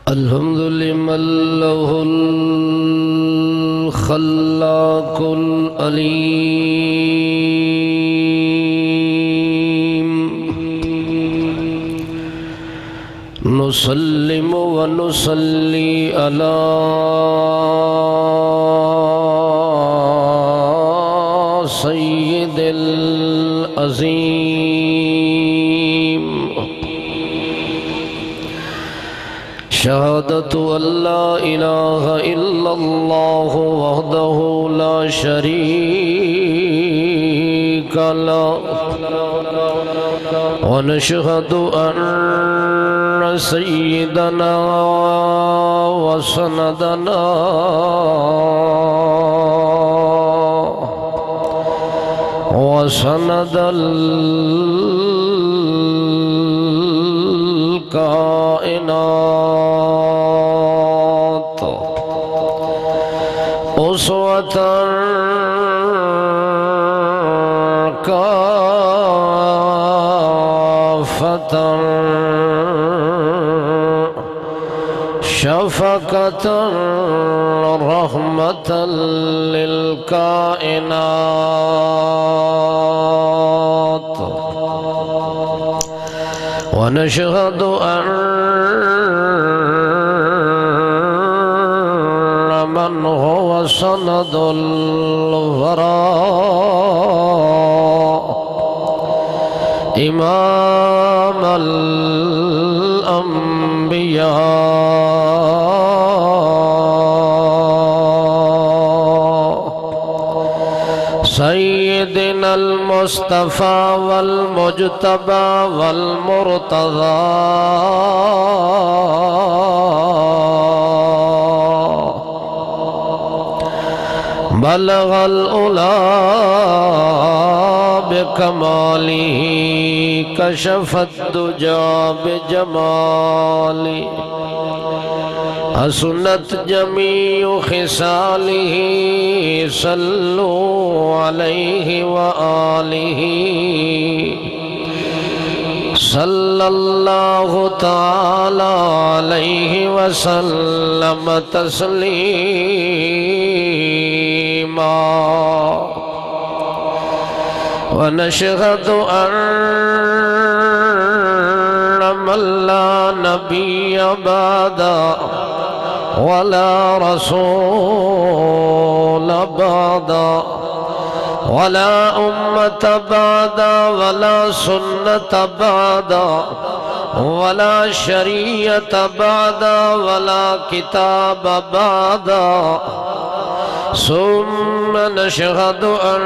الحمد لمن له الخلاق العليم نسلم ونصلي على سيد العظيم شهادة أن لا إله إلا الله وحده لا شريك له ونشهد أن سيدنا وسندنا وسند الكائنات أسوة كافة شفقة رحمة للكائنات ونشهد أن من هو سند الوراء إمام الأنبياء سيدنا المصطفى والمجتبى والمرتضى بلغ الأولى بكماله كشف الدجى بجماله حسنت جميع خصاله صلوا عليه وآله صلى الله تعالى عليه وسلم تسليما ونشهد أن من لا نبي بعده ولا رسول بعده ولا أمة بعده ولا سنة بعده ولا شريعة بعده ولا كتاب بعده ثم نشهد أن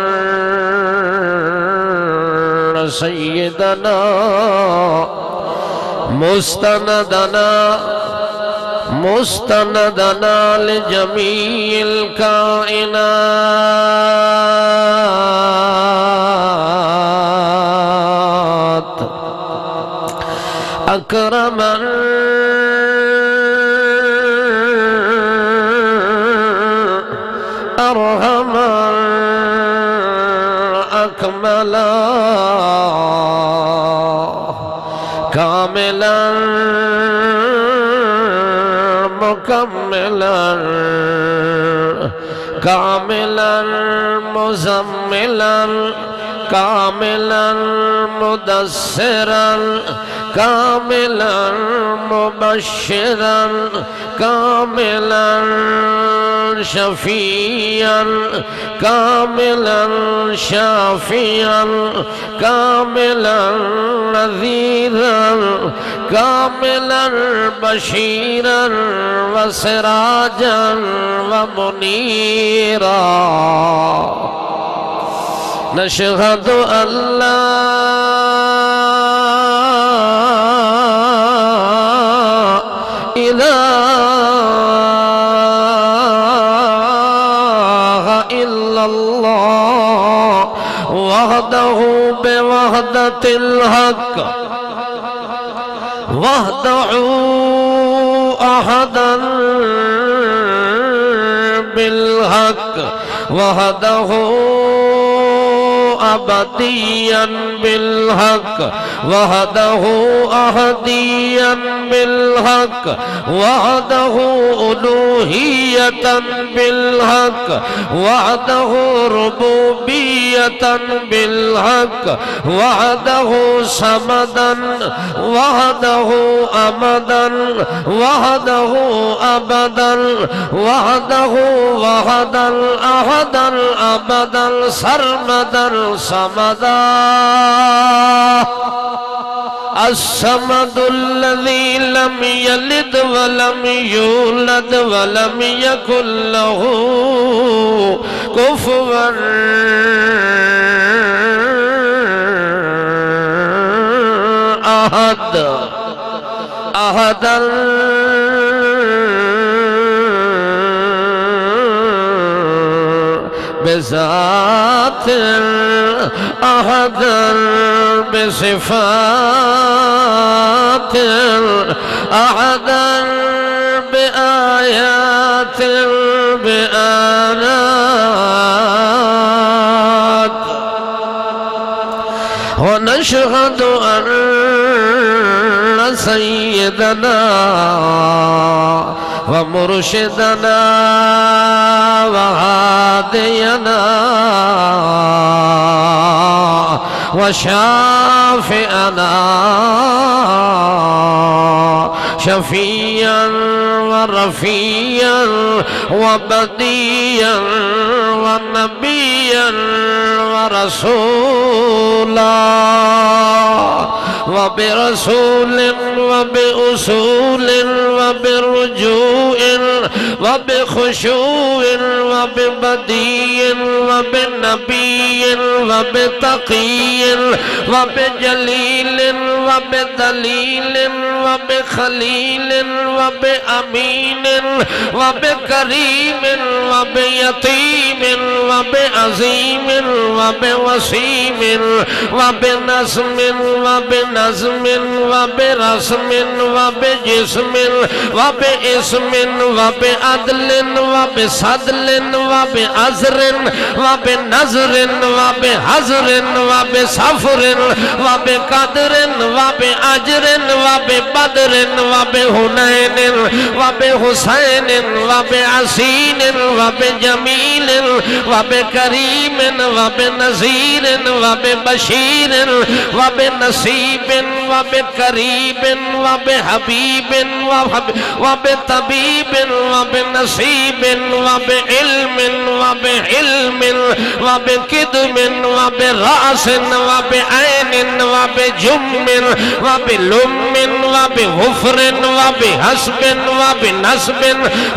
سيدنا مستندنا لجميع الكائنات أكرما أرحما أكملا كاملا مكملا كاملا مزملا كاملا مدثرا كاملا مبشرا كاملا شفيعا كاملا شافيا كاملا نذيرا كاملا بشيرا وسراجا ومنيرا نشهد أن لا إله إلا الله وحده بوحدة الحق وحده أحدا بالحق وحده أبديا بالحق وحده أهديا بالحق وحده ألوهية بالحق وحده ربوبية بالحق وحده صمدا وحده أبدا وحده أبدا وحده وحدا أحدا أبدا سرمدا صمدا الصمد الذي لم يلد ولم يولد ولم يكن له كفوا أحد أحدا بذات أحدا بصفات أحدا بآيات بآيات ونشهد أن سيدنا ومرشدنا وهادينا وشافئنا شفيعا ورفيعا وبديا ونبيا ورسولا وبرسول وبأصول وبرجوع وبخشوع وببدي وبنبي وبتقي وبجليل وبدليل وبخليل وبأمين وبكريم وبيتيم وبعظيم وبوسيم وبنسم وبنزم وبرسم وبجسم وباسم وبعدل وبصدل وبعذر وبنذر وبحذر وبسفر وبقدر وبأجر وببدر وبهنين وبحسين وبعسين وبجميل وبكريم وبنذير وببشير وبنصيب وبقريب وبحبيب وبطبيب وبنصيب وبعلم وبحلم وبكدم وبرأس وبعين وبجم وبلم وبغفر وبحسب وبنسب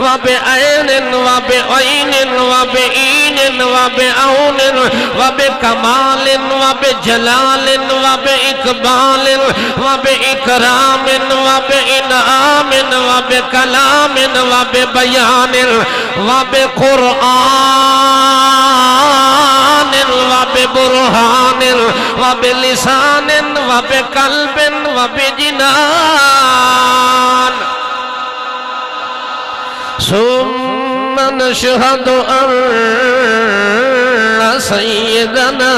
وبعين وبعين وبعين وبعون وبكمال وبجلال وبإقبال وبإكرام وبإنعام وبكلام وببيان وبقرآن وببرهان وبلسان وبقلب وبجنان ثم نشهد أن سيدنا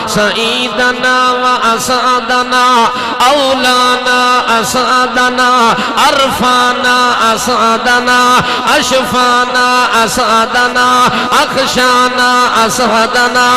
سيدنا وأسعدنا أولانا أسعدنا أرفانا أسعدنا أشفانا أسعدنا أخشانا أسعدنا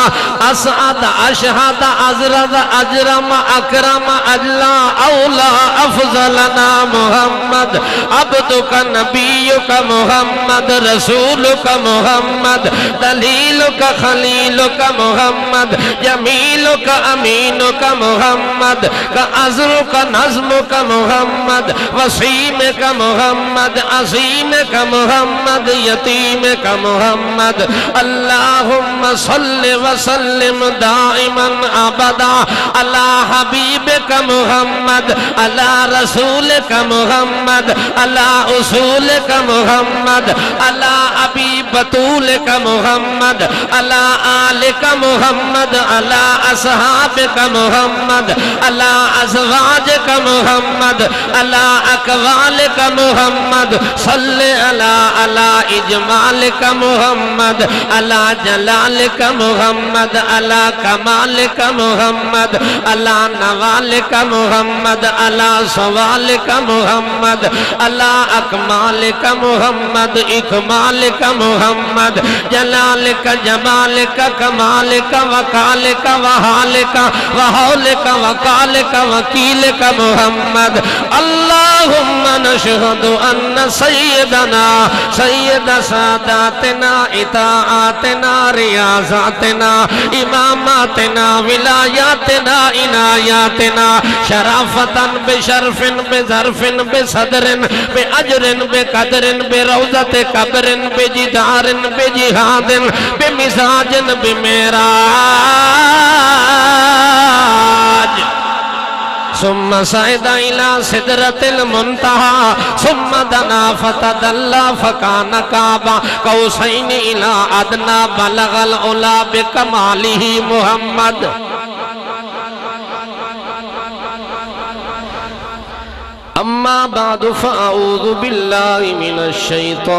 أسعد أشهد أزرد أجرم أكرم أجلى أولى أفضلنا محمد عبدك نبيك محمد رسولك محمد دليلك خليلك محمد جميلك أمينك محمد كأزرك نظمك محمد وسيمك محمد عظيمك محمد يتيمك محمد اللهم صل وسلم دائما أبدا على حبيبك محمد على رسولك محمد على أصولك محمد على حبيب بطولك محمد على آلك محمد على أصحابك محمد على أزواجك محمد على أكوالك محمد صل على إجمالك محمد على جلالك محمد على كمالك محمد على نوالك محمد على صوالك محمد على أكمالك محمد إكمالك محمد جلالك جمالك كمالك وكالك وحالك وحولك وكالك وكيلك محمد اللهم نشهد أن سيدنا سيد ساداتنا اطاعاتنا رياضاتنا اماماتنا ولایاتنا عنایاتنا شرافة بشرف بظرف بصدر بأجر بقدر بروضة قبر بجدار بجهاد بمزاج بمراج ثم صعد إلى سدرة المنتهى ثم دنا فتدلى فكان قاب قوسين إلى أدنى بلغ العلا بكماله محمد أما بعد فأعوذ بالله من الشيطان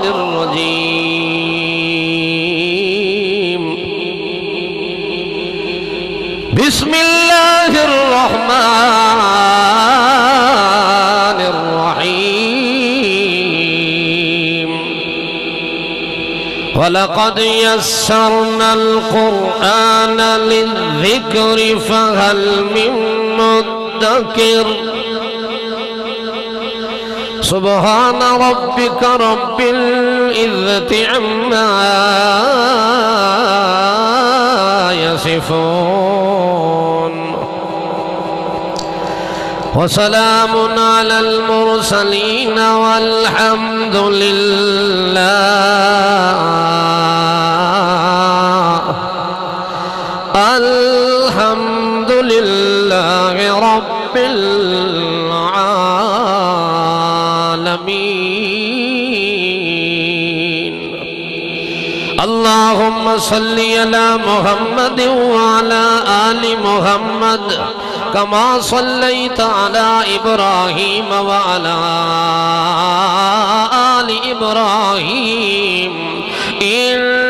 الرجيم بسم الله الرحمن الرحيم ولقد يسرنا القرآن للذكر فهل من مدكر سبحان ربك رب العزة عما يصفون وسلام على المرسلين والحمد لله رب العالمين اللهم صل على محمد وعلى آل محمد كما صليت على إبراهيم وعلى آل إبراهيم إنك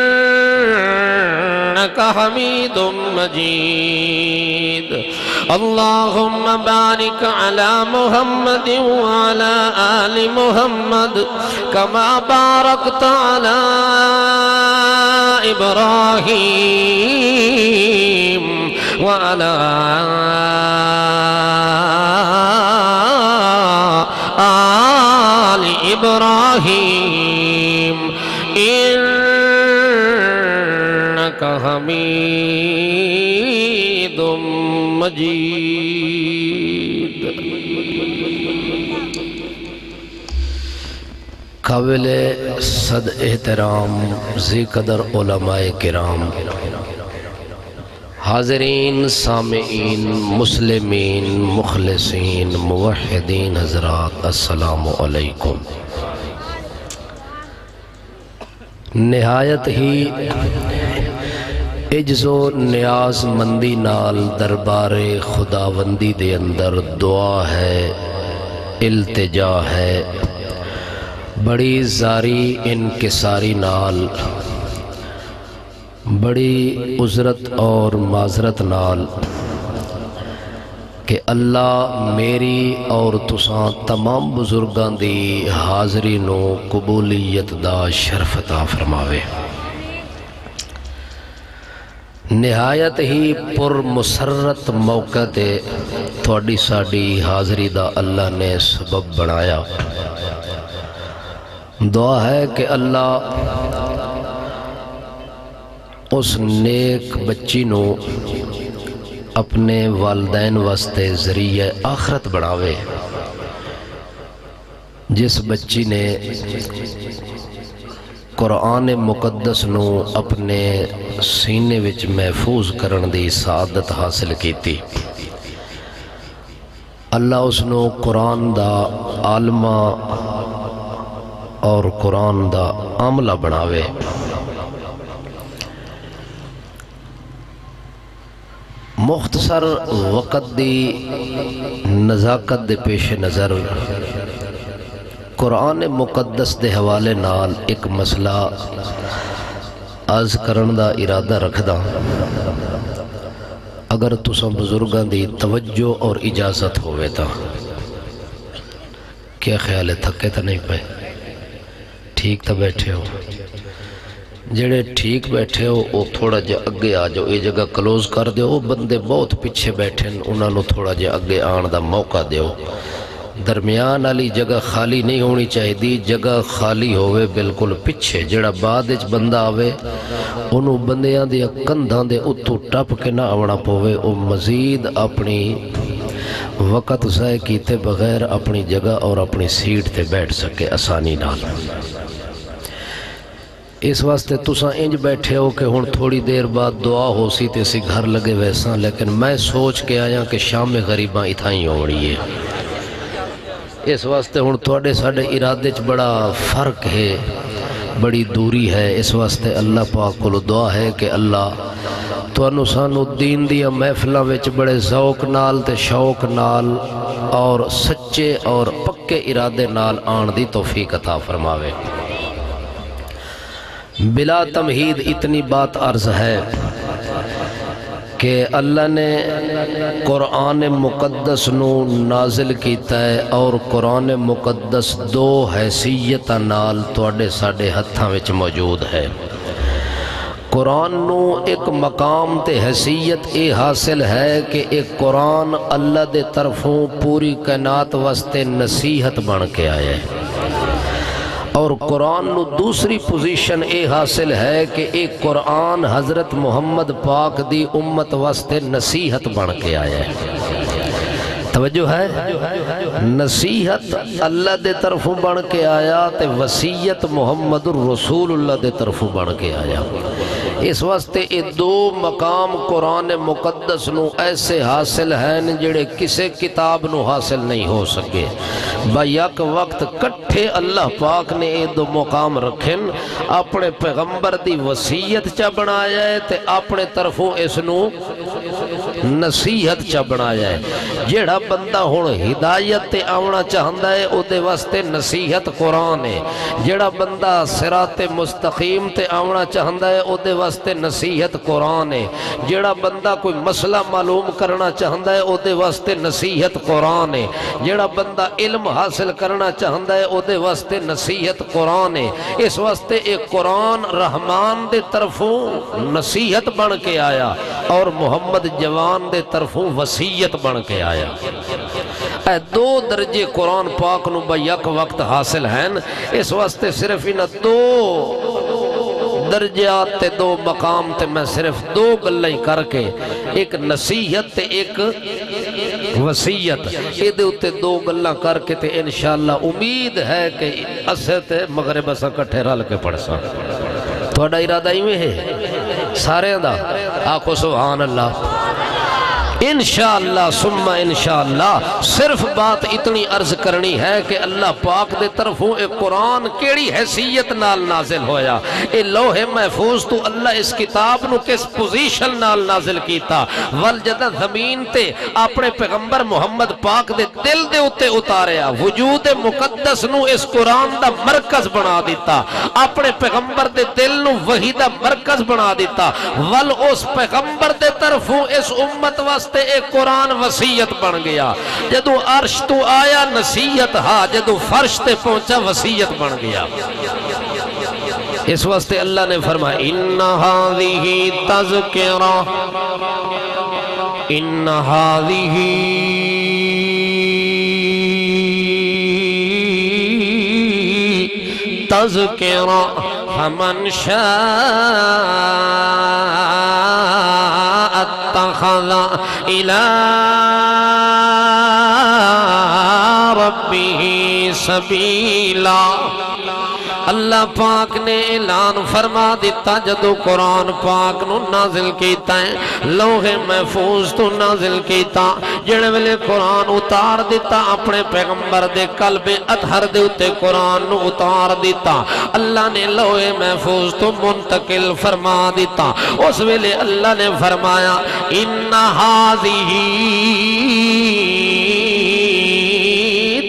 حميد مجيد اللهم بارك على محمد وعلى آل محمد كما باركت على إبراهيم وعلى آل إبراهيم إنك حميد مجيد قابل صد احترام ذی قدر علماء کرام حاضرین سامعین مسلمین مخلصین موحدین حضرات السلام علیکم نہایت ہی عجز و نیاز مندی نال دربار خداوندی دے اندر دعا ہے التجا ہے بڑی زاری انکساری نال بڑی عذرت اور معذرت نال کہ اللہ میری اور تساں تمام بزرگاں دی حاضری نو قبولیت دا شرف عطا فرماوے نہایت ہی پر مسرت موقع تے تھوڑی ساڑی حاضری دا اللہ نے سبب بنایا دعا ہے کہ اللہ اس نیک بچی نو اپنے والدین واسطے ذریعہ آخرت بڑھاوے جس بچی نے قرآن مقدس نو اپنے سینے وچ محفوظ کرن دی سعادت حاصل کیتی اللہ اس نو قرآن دا عالمہ اور قرآن دا عملہ بناوے۔ مختصر وقت دی نزاکت دے پیش نظر قرآن مقدس دے حوالے نال ایک مسئلہ عرض کرن دا ارادہ رکھدا، اگر تساں بزرگاں دی توجہ اور اجازت ہوئے تا۔ کیا خیال ہے، تھکے تا نہیں پے؟ ٹھیک تا بیٹھے ہو؟ جڑے ٹھیک بیٹھے ہو وہ تھوڑا جا اگے آ جاؤ، یہ جگہ کلوز کر دیو، وہ بندے بہت پیچھے بیٹھے انہاں نو تھوڑا جا اگے آن دا موقع دیو۔ درمیان والی جگہ خالی نہیں ہونی چاہیے، جگہ خالی ہوئے بالکل پیچھے، جڑا بعد وچ بندہ آوے انہوں بندیاں دیا کندھاں دے اتو ٹپ کے نہ آونا پوے، او مزید اپنی وقت ضائع کیتے بغیر اپنی جگہ اور اپنی سیٹ تے بیٹھ سکے آسانی نال۔ اس واسطے تساں انج بیٹھے ہو کہ ہن تھوڑی دیر بعد دعا ہو سی تے اسی گھر لگے ویساں، لیکن میں سوچ کے آیا کہ شام غریباں اتھائیں ہونی ہے۔ اس واسطے ہن تھوڑے ساڑے ارادے چ بڑا فرق ہے، بڑی دوری ہے۔ اس واسطے اللہ پاک کو دعا ہے کہ اللہ تانوں سانوں دین دیا محفلاں وچ بڑے ذوق نال تے شوق نال اور سچے اور پکے ارادے نال آن دی توفیق عطا فرماوے۔ بلا تمہید اتنی بات عرض ہے کہ اللہ نے قرآن مقدس نو نازل کیتا ہے، اور قرآن مقدس دو حیثیت نال توڑے ساڑے ہتھاں وچ موجود ہے۔ قرآن نو ایک مقام تے حیثیت اے حاصل ہے کہ ایک قرآن اللہ دے طرفوں پوری کائنات واسطے نصیحت بن کے آئے، اور قرآن نو دوسری پوزیشن اے حاصل ہے کہ ایک قرآن حضرت محمد پاک دی امت واسطے نصیحت بن کے آیا ہے۔ توجہ ہے، نصیحت اللہ دے طرفوں بن کے آیا تے وصیت محمد الرسول اللہ دے طرفوں بن کے آیا۔ اس واسطے اے دو مقام قرآن مقدس نو ایسے حاصل ہیں جڑے کسے کتاب نو حاصل نہیں ہو سکے۔ با یک وقت کٹھے اللہ پاک نے اے دو مقام رکھن، اپنے پیغمبر دی وصیت چا بنایا ہے تے اپنے طرفوں اس نو نصیحت چا بنایا ہے۔ جیڑا بندہ ہون ہدایت تے آونا چاہندہ ہے او دے واسطے نصیحت قرآن ہے، جیڑا بندہ صراط مستقیم تے آونا چاہندہ ہے او دے واسطے نصیحت قرآن ہے، جیڑا بندہ کوئی مسئلہ معلوم کرنا چاہندہ ہے او دے واسطے نصیحت قرآن ہے، جیڑا بندہ علم حاصل کرنا چاہندہ ہے او دے واسطے نصیحت قرآن ہے۔ اس واسطے ایک قرآن رحمان دے طرفوں نصیحت بن کے آیا اور محمد جوان دے طرفوں وصیت بن کے آیا۔ اے دو درجے قرآن پاک نو با یک وقت حاصل ہیں۔ اس واسطے صرف ان دو درجات تے دو مقام تے میں صرف دو گلیں کر کے، ایک نصیحت تے ایک وصیت، یہ دے اتے دو گلیں کر کے تے انشاءاللہ امید ہے کہ اسے تے مغرب اسا کٹھے رل کے پڑھ سا۔ تھوڑا ارادہ ہی میں ہے سارے دا، آکھو سبحان اللہ۔ انشاءاللہ ثم انشاءاللہ صرف بات اتنی عرض کرنی ہے کہ اللہ پاک دے طرفوں ایک قرآن کیڑی حیثیت نال نازل ہویا، اے لوح محفوظ تو اللہ اس کتاب نو کس پوزیشن نال نازل کیتا، والجدہ زمین تے اپنے پیغمبر محمد پاک دے دل دے اتے اتاریا، وجود مقدس نو اس قرآن دا مرکز بنا دیتا، اپنے پیغمبر دے دل نو وحی دا مرکز بنا دیتا، وال اس پیغمبر دے طرفوں اس امت واسطے ایک قرآن وصیت بن گیا۔ جدو عرش تو آیا نصیحت ہا، جدو فرش تے پہنچا وصیت بن گیا۔ اس واسطے اللہ نے فرمایا ان هذه تذکرہ، ان هذه تذکرہ فمن شاء اتخذ الى ربه سبیلا۔ اللہ پاک نے اعلان فرما دیتا جدو قرآن پاک نو نازل کیتا ہے لوح محفوظ تو نازل کیتا جڑے ویلے قرآن اتار دیتا اپنے پیغمبر دے قلب اطہر دے اتے قرآن نو اتار دیتا اللہ نے لوح محفوظ تو منتقل فرما دیتا اس ویلے اللہ نے فرمایا ان ہذہ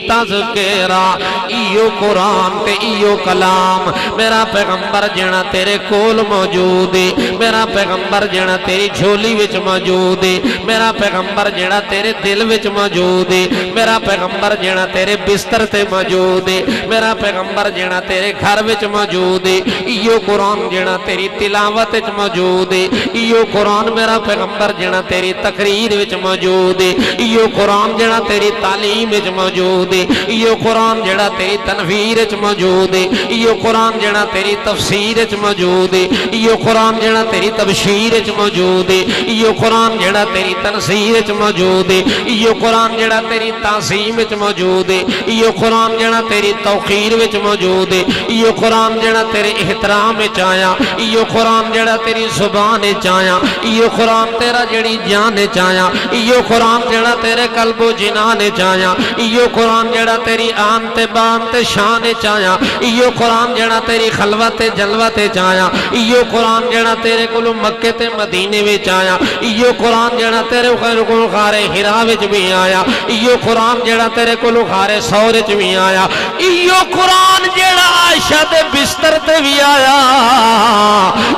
تذکرہ ایو قرآن تے ایو کلام میرا پیغمبر جنا تیرے کول موجود ہے میرا پیغمبر جنا تیری جھولی وچ موجود ہے میرا پیغمبر جنا تیرے دل وچ موجود ہے میرا پیغمبر جنا تیرے بستر تے موجود ہے میرا پیغمبر جنا تیرے گھر وچ موجود ہے ایو قرآن جنا تیری تلاوت وچ موجود ہے ایو قرآن میرا پیغمبر جنا تیری تقریر وچ موجود ہے ایو قرآن جنا تیری تعلیم وچ موجود ہے ایو قرآن جڑا تیری تنویر وچ موجود ہے ایو قرآن جڑا تیری تفسیر وچ موجود ہے ایو قرآن جڑا تیری تبشیر وچ موجود ہے ایو قرآن جڑا تیری تنصیر وچ موجود ہے ایو قرآن جڑا تیری تعظیم وچ موجود ہے ایو قرآن جڑا تیری توقیر وچ موجود ہے ایو قرآن جڑا تیرے احترام وچ آیا ایو قرآن جڑا تیری زبان وچ آیا ایو قرآن تیرا جڑی جان وچ آیا ایو قرآن جڑا تیرے قلب و جنان وچ آیا ایو قرآن جڑا تیری آن تے بان تے شان چایا ایو قرآن جڑا تیری خلوت جلوت چایا ایو قرآن جڑا تیرے کلو مکے تے مدینے وچ آیا ایو قرآن جڑا تیرے کلو غار حرا وچ بھی آیا ایو قرآن جڑا تیرے کلو غار ثور وچ بھی آیا ایو قرآن جڑا عائشہ دے بستر تے بھی آیا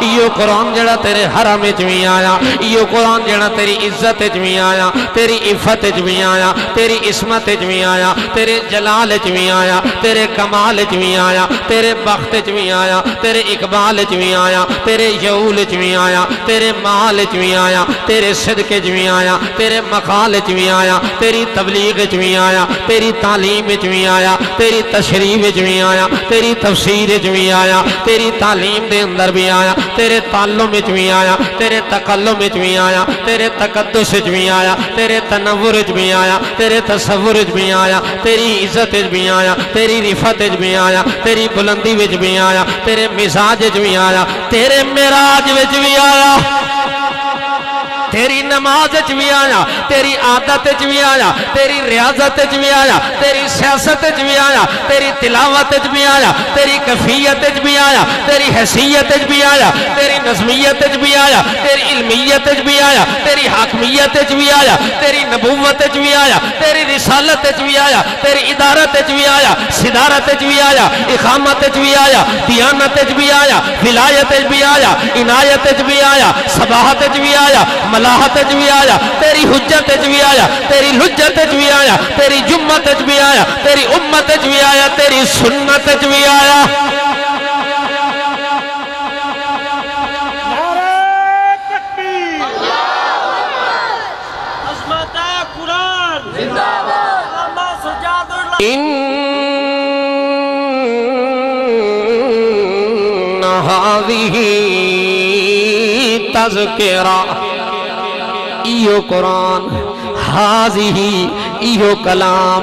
ایو قرآن جڑا تیرے حرم وچ بھی آیا ایو قرآن جڑا تیری عزت وچ بھی آیا تیری عفت وچ بھی آیا تیری عصمت وچ بھی آیا تیرے جلال وچ بھی آیا تیرے کمال وچ بھی آیا تیرے بخت وچ بھی آیا تیرے اقبال وچ بھی آیا تیرے یول وچ بھی آیا تیرے مال وچ بھی آیا تیرے صدقے وچ بھی آیا تیرے مقال وچ بھی آیا تیری تبلیغ وچ بھی آیا تیری تعلیم وچ بھی آیا تیری تشریح وچ بھی آیا تیری تفسیر وچ بھی آیا تیری تعلیم دے اندر بھی آیا تیرے تعلم وچ بھی آیا تیرے تکلم وچ بھی آیا تیرے تقدس وچ بھی آیا تیرے تنور وچ بھی آیا تیرے تصور وچ بھی آیا تیری عزت وچ بھی آیا تیری رفعت وچ بھی آیا تیری بلندی وچ بھی آیا تیرے مزاج وچ بھی آیا تیرے معراج وچ بھی آیا تیری نماز وچ بھی آیا تیری عادت وچ بھی آیا تیری ریاضت وچ بھی آیا تیری سیاست وچ بھی آیا تیری تلاوت وچ بھی آیا تیری کیفیت وچ بھی آیا تیری حیثیت وچ بھی آیا تیری نظمیت وچ بھی آیا تیری علمیت وچ بھی آیا تیری حاکمیت وچ بھی آیا تیری نبوت وچ بھی آیا تیری رسالت وچ بھی آیا تیری ادارت وچ بھی آیا صدارت وچ بھی آیا اقامت وچ بھی آیا دیانت وچ بھی آیا ولایت وچ بھی آیا عنایت وچ بھی آیا صباحت وچ بھی آیا ملاحت وچ بھی آیا تیری حجت وچ بھی آیا تیری لجت وچ بھی آیا تیری جمت وچ بھی آیا تیری امت وچ بھی آیا تیری سنت وچ بھی آیا ان هذه تذکرہ ایو قرآن هذه ایو کلام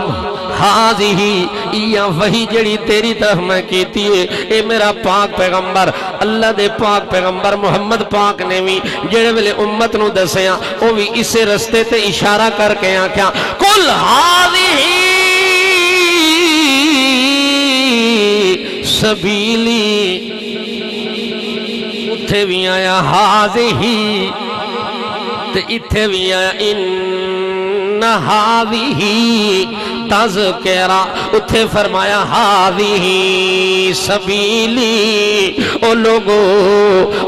هذه ایہ وہی جڑی تیری طرف میں کیتی ہے اے میرا پاک پیغمبر اللہ دے پاک پیغمبر محمد پاک نے بھی جڑے ویلے امت نو دسیا او بھی اسے رستے تے اشارہ کر کے آکھیا قل هذه سبیلی اتھے بھی آیا ہاذہی تے اتھے بھی آیا ان ہاذہی تذکرہ اتھے فرمایا ہاذہی سبیلی او لوگو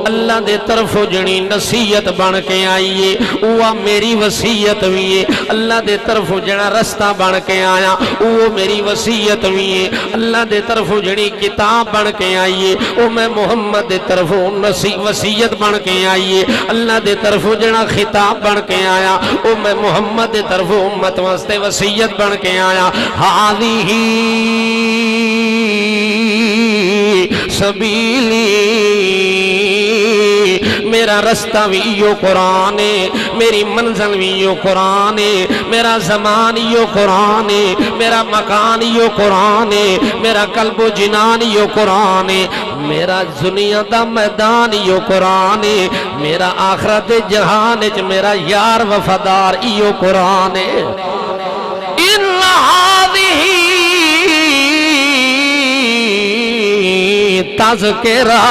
اللہ دے طرف جنی نصیحت بن کے آئیے وہ میری وصیت بھی ہے اللہ دے طرف جنا رستہ بن کے آیا وہ میری وصیت بھی ہے اللہ دے طرف جنی کتاب بن کے آئیے وہ میں محمد دے طرف وصیت بن کے آئیے اللہ دے طرف جنا خطاب بن کے آیا وہ میں محمد دے طرف امت واسطے وصیت بن کے آیا ہاذہی سبیلی میرا میرا رستہ بھی ایو قرآن ہے، میری منزل بھی ایو قرآن ہے، میرا زمان ایو قرآن ہے، میرا مکان ایو قرآن ہے، میرا قلب و جنان ایو قرآن ہے، میرا دنیا دا میدان ایو قرآن ہے، میرا آخرت جہان ہے، میرا یار وفادار ایو قرآن ہے۔ ان هذه تذکرہ،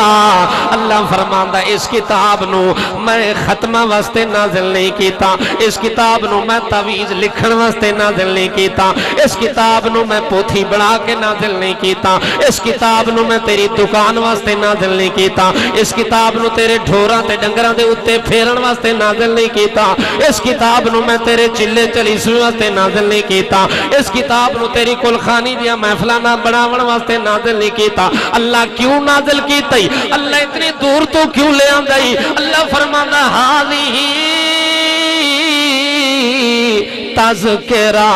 اللہ فرماندا اس کتاب نو میں ختمہ واسطے نازل نہیں کیتا، اس کتاب نو میں تعویذ لکھن واسطے نازل نہیں کیتا، اس کتاب نو میں پوتھی بنا کے نازل نہیں کیتا، اس کتاب نو میں تیری دکان واسطے نازل نہیں کیتا، اس کتاب نو تیرے ڈھوراں تے ڈنگراں دے اُتے پھیرن واسطے نازل نہیں کیتا، اس کتاب نو میں تیرے چلے چلیسویں واسطے نازل نہیں کیتا، اس کتاب نو تیری کلخانی دیا محفلاں نہ بناون واسطے نازل نہیں کیتا۔ اللہ کیوں نازل کیتا ہی؟ اللہ اتنی دور تو کیوں لے آندا ہی؟ اللہ فرماندا ہاذہ تذکرہ،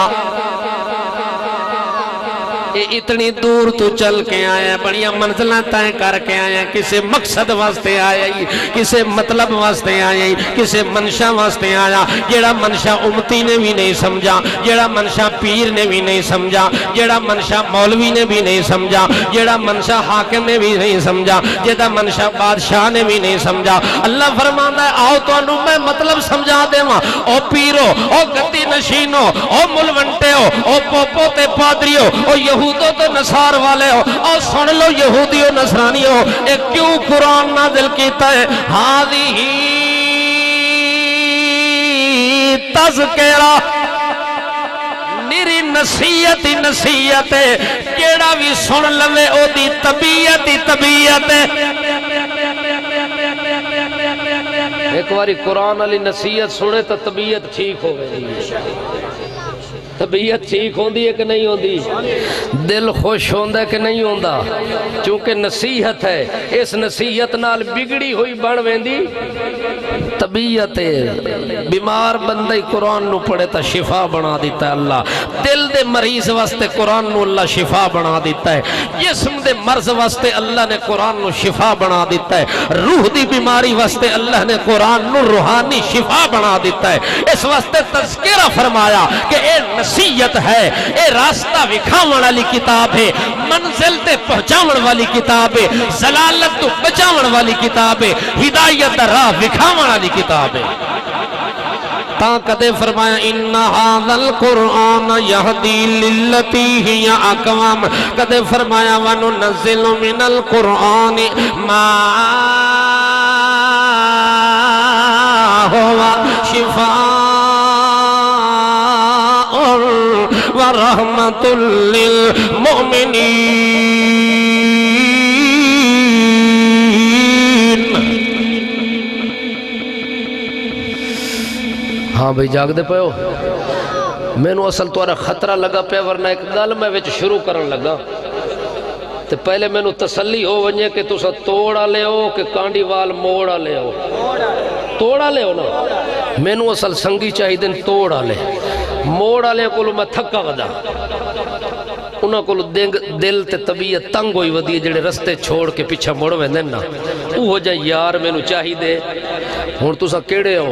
اتنی دور تو چل کے آیا، بڑی منزلیں طے کر کے آیا، کسے مقصد واسطے آیا ہی، کسے مطلب واسطے آیا ہی، کسے منشا واسطے آیا، جیڑا منشا امتی نے بھی نہیں سمجھا، جیڑا منشا پیر نے بھی نہیں سمجھا، جیڑا منشا مولوی نے بھی نہیں سمجھا، جیڑا منشا حاکم نے بھی نہیں سمجھا، جیڑا منشا بادشاہ نے بھی نہیں سمجھا۔ اللہ فرماندا ہے آؤ تو انہوں میں مطلب سمجھا دے ماں، او پیرو، او گدی نشینو، او ملونٹے ہو، او پوپو تے پادریو، او یہودو تو نصار والے ہو، او سن لو یہودی و نصرانی ہو، ایک کیوں قرآن نازل کیتا ہے؟ ہاذہ تذکرہ، میری نصیحت ہی نصیحت ہے، کیڑا بھی سن لوے او دی طبیعت ہی طبیعت ہے۔ ایک واری قرآن علی نصیحت سنے تو طبیعت ٹھیک ہو گئی، طبیعت ٹھیک ہوندی ہے کہ نہیں ہوندی، دل خوش ہوندہ ہے کہ نہیں ہوندہ، چونکہ نصیحت ہے، اس نصیحت نال بگڑی ہوئی بڑھ ویندی طبیعت ہے۔ بیمار بندہ قرآن نو پڑھے تا شفا بنا دیتا ہے اللہ، دل دے مریض واسطے قرآن نو اللہ شفا بنا دیتا ہے، جسم دے مرض واسطے اللہ نے قرآن نو شفا بنا دیتا ہے، روح دی بیماری واسطے اللہ نے قرآن نو روحانی شفا بنا دیتا ہے۔ اس واسطے تذکرہ فرمایا کہ اے نصیحت ہے، اے راستہ وکھاون والی کتاب ہے، منزل تے پہنچاون والی کتاب ہے، ضلالت تو بچاون والی کتاب ہے، ہدایت راہ وکھاون والی کتاب ہے۔ تا کدے فرمایا ان ھذا القرآن یہدی للتی ہی اقوام، کدے فرمایا وننزل من القرآن ما ہوا شفاء ورحمت للمؤمنین۔ ہاں بھئی جاگ دے پہو، میں نو اصل توارا خطرہ لگا پہ ورنہ ایک گل میں وچ شروع کرن لگا تو پہلے میں نو تسلی ہو ونجے کہ تسا توڑا لے ہو کہ کانڈی وال موڑا لے ہو، توڑا لے ہو نا، میں نو اصل سنگی چاہی دن توڑا لے، موڑا لے کولو میں تھکا ودا، انہاں کولو دل تے طبیعت تنگ ہوئی ودی جڑے رستے چھوڑ کے پیچھا موڑ ویندے نا، او ہو جائے یار میں نو چاہی دے، ہون تسا کیڑے ہو؟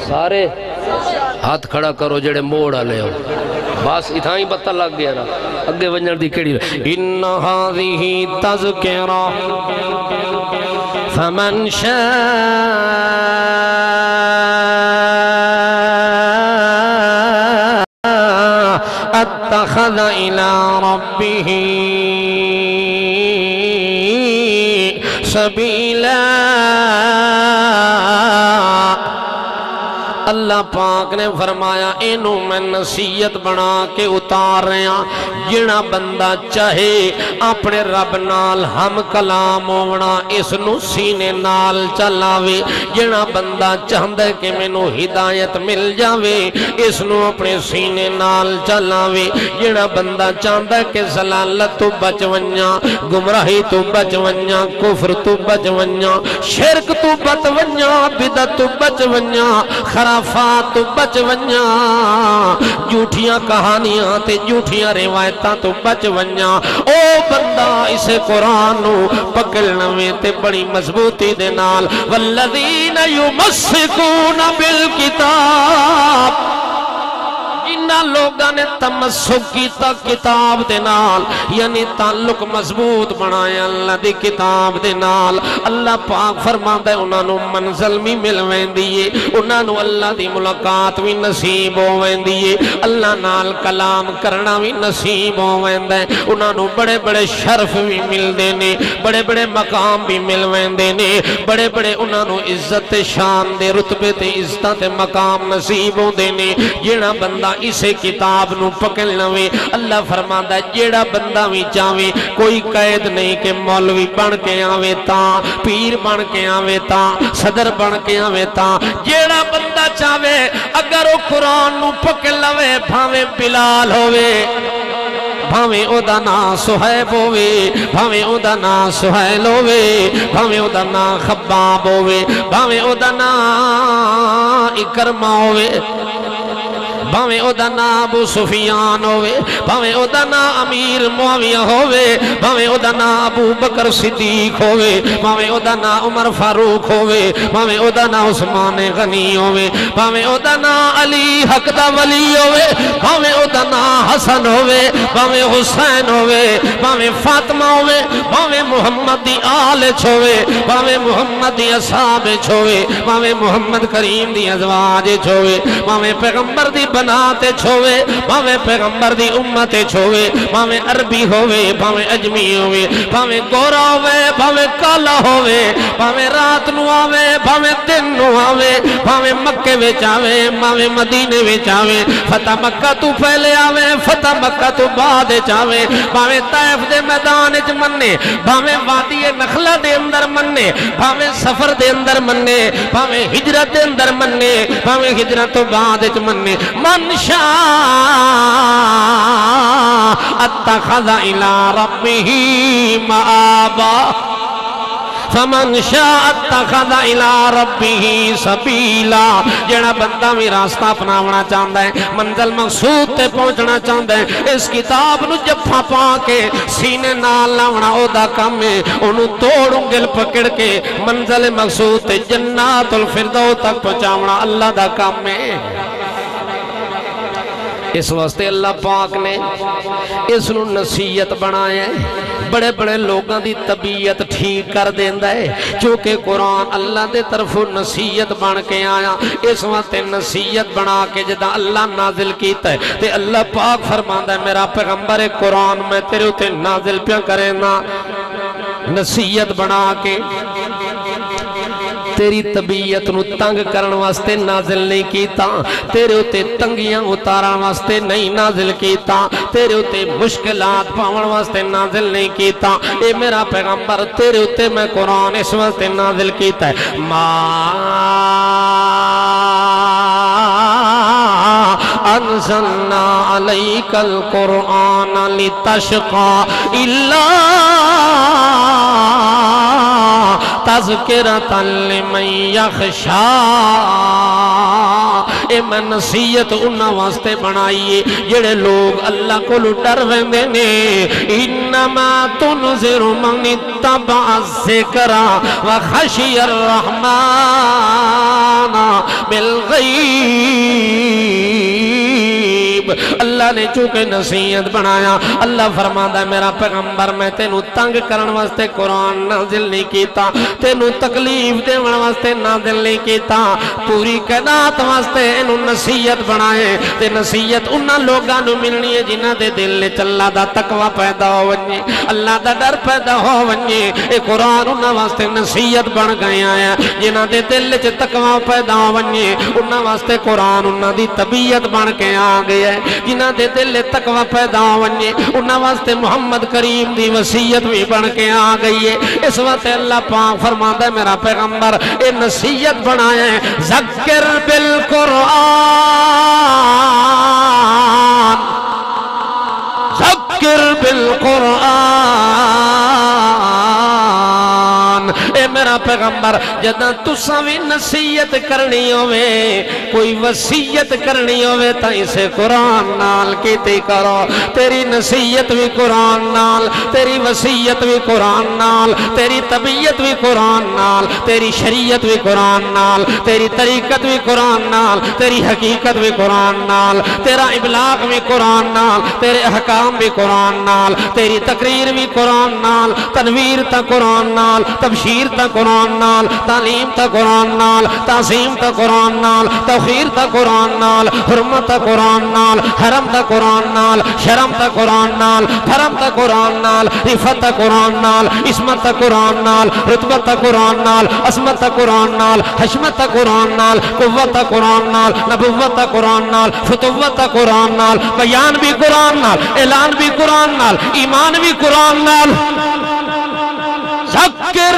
سارے ہاتھ کھڑا کرو جڑے موڑا لے ہو، بس اتھا ہی پتہ لگ گیا نا، اگے ونجر دی کیڑی ان ھذہ تذکرہ فمن شاء اتخذ الى ربہ سبیلا۔ اللہ پاک نے فرمایا اینو میں نصیحت بنا کے اتار رہے ہیں، جنا بندہ چاہے اپنے رب نال ہم کلام ہونا اس نو سینے نال چلاوے، جنا بندہ چاہندے کہ میں نو ہدایت مل جاوے اس نو اپنے سینے نال چلاوے، جنا بندہ چاہندے کہ ضلالت تو بچ ونجا، گمراہی تو بچ ونجا، کفر تو بچ ونجا، شرک تو بچ ونجا بدعت تو بچ ونجا خرافات تو بچ ونجا جھوٹیاں کہانیاں تے جھوٹیاں روایتاں تو بچ ونجا او بندہ اسے قرآن نو پکڑ لویں تے بڑی مضبوطی دے نال والذین یمسکون بالکتاب جنہ لوگاں نے تمسک کیتا کتاب دے نال یعنی تعلق مضبوط بنایا اللہ دی کتاب دے نال اللہ پاک فرماندا ہے انہاں نو منزل بھی مل ویندی ہے انہاں نو اللہ دی ملاقات بھی نصیب ہو ویندی ہے اللہ نال کلام کرنا بھی نصیب ہو ویندا ہے انہاں نو بڑے بڑے شرف بھی ملدے نے بڑے بڑے مقام بھی مل ویندے نے بڑے بڑے انہاں نو عزت شان دے رتبے تے عزت تے مقام نصیب ہوندے نے جیڑا بندہ اسے کتاب نو پکڑ لویں اللہ فرماندا ہے جیڑا بندہ بھی چاہے کوئی قید نہیں کہ مولوی بن کے آوے تاں پیر بن کے آوے تاں صدر بن کے آوے تاں جیڑا بندہ چاہے اگر وہ قرآن نو پکڑ لوے بھاویں بلال ہوئے بھاویں او دا نام صہیب ہوئے بھاویں او دا نام سہیل ہوئے بھاویں او دا نام خباب ہوئے بھاویں او دا نام اکرمہ ہوئے بھاویں او دا نام ابو سفیان ہوئے بھاویں او دا نام امیر معاویہ ہوئے بھاویں او دا نام ابو بکر صدیق ہوئے بھاویں او دا نام عمر فاروق ہوئے بھاویں او دا نام عثمان غنی ہوئے بھاویں او دا نام علی حق دا ولی ہوئے بھاویں او دا نام حسن ہوئے بھاویں حسین ہوئے بھاویں فاطمہ ہوئے بھاویں محمد دی آل چھوئے بھاویں محمد دی اصحاب چھوئے بھاویں محمد کریم دی ازواج چھوئے بھاویں پیغمبر دی بناتے چھوئے بھاویں پیغمبر دی امت چھوئے بھاویں عربی ہوئے بھاویں اجمی ہوئے بھاویں گورا ہوئے بھاویں کالا ہوئے بھاویں رات نو آوے بھاویں دن نو آوے بھاویں مکے وچ آوے بھاویں مدینے وچ آوے فتح مکہ تو پہلے آوے فتح مکہ تو بعد چاوے بھاویں طائف دے میدان وچ مننے بھاویں وادی نخلا دے اندر مننے بھاویں سفر دے اندر مننے بھاویں ہجرت دے اندر مننے بھاویں ہجرت تو بعد وچ مننے من شاء اتخذ الى ربه مآبا فمن شاء اتخذ الى ربه سبیلا جڑا بندہ بھی راستہ اپناونا چاہتا ہے منزل مقصود تے پہنچنا چاہتا ہے اس کتاب نو جفا پا کے سینے نال لاونا او دا کم ہے انہوں توڑ انگل پکڑ کے منزل مقصود تے جنات الفردوس تک پہنچاونا اللہ دا کم ہے اس واسطے اللہ پاک نے اس نو نصیحت بنایا ہے بڑے بڑے لوگاں دی طبیعت ٹھیک کر دیندا ہے چونکہ قرآن اللہ دے طرف نصیحت بن کے آیا اس واسطے نصیحت بنا کے جدا اللہ نازل کیتا ہے تے اللہ پاک فرماندا ہے میرا پیغمبر قرآن میں تیرے اتے نازل پیا کرے نا نصیحت بنا کے تیری طبیعت نو تنگ کرن واسطے نازل نہیں کیتا تیرے اتے تنگیاں اتارن واسطے نہیں نازل کیتا تیرے اتے مشکلات پاون واسطے نازل نہیں کیتا اے میرا پیغمبر تیرے اتے میں قرآن اس واسطے نازل کیتا ہے ما انزلنا علیک القرآن لتشقا الا تذکرۃ لمن یخشا اے میں نصیحت انہاں واسطے بنائیے جڑے لوگ اللہ کو ڈر ویندے نے انما تنذر من اتبع الذکر وخشی الرحمن بالغیب اللہ نے چونکہ نصیحت بنایا اللہ فرماندا ہے میرا پیغمبر میں تینوں تنگ کرن واسطے قرآن نازل نہیں کیتا تینوں تکلیف دیون واسطے نازل نہیں کیتا پوری کائنات واسطے اینوں نصیحت بنائے تے نصیحت انہاں لوگاں نوں ملنی ہے جنہاں دے دل وچ اللہ دا تقوی پیدا ہو ونجے اللہ دا ڈر پیدا ہو ونجے اے قرآن انہاں واسطے نصیحت بن گیا ہے جنہاں دے دل وچ تقوی پیدا ہو ونجے انہاں واسطے قرآن انہاں دی طبیعت بن کے آ گیا ہے جنہاں دے دل تقوی پیدا ہونے انہاں واسطے محمد کریم دی وصیت بھی بن کے آ گئی ہے اس واسطے اللہ پاک فرماتا ہے میرا پیغمبر اے نصیحت بنایا ہے ذکر بالقرآن ذکر بالقرآن اے میرا پیغمبر جداں تساں وی نصیحت کرنی ہوے کوئی وصیت کرنی ہوے تا اسے قرآن نال کیتی کرو تیری نصیحت بھی قرآن نال تیری وصیت بھی قرآن نال تیری طبیعت بھی قرآن نال تیری شریعت بھی قرآن نال تیری طریقت بھی قرآن نال تیری حقیقت بھی قرآن نال تیرا ابلاغ بھی قرآن نال تیرے احکام بھی قرآن نال تیری تقریر بھی قرآن نال تنویر تا قرآن نال تبشیر تا قرآن نال تعلیم تا قرآن نال تعظیم تا قرآن نال توخیر تا قرآن نال حرمت تا قرآن نال حرم تا قرآن نال شرم تا قرآن نال حرم تا قرآن نال عفت تا قرآن نال عصمت تا قرآن نال رتبت تا قرآن نال عصمت تا قرآن نال حشمت تا قرآن نال قوت تا قرآن نال نبوت تا قرآن نال فتوت تا قرآن نال بیان بھی قرآن نال اعلان بھی قرآن نال ایمان بھی قرآن نال ذکر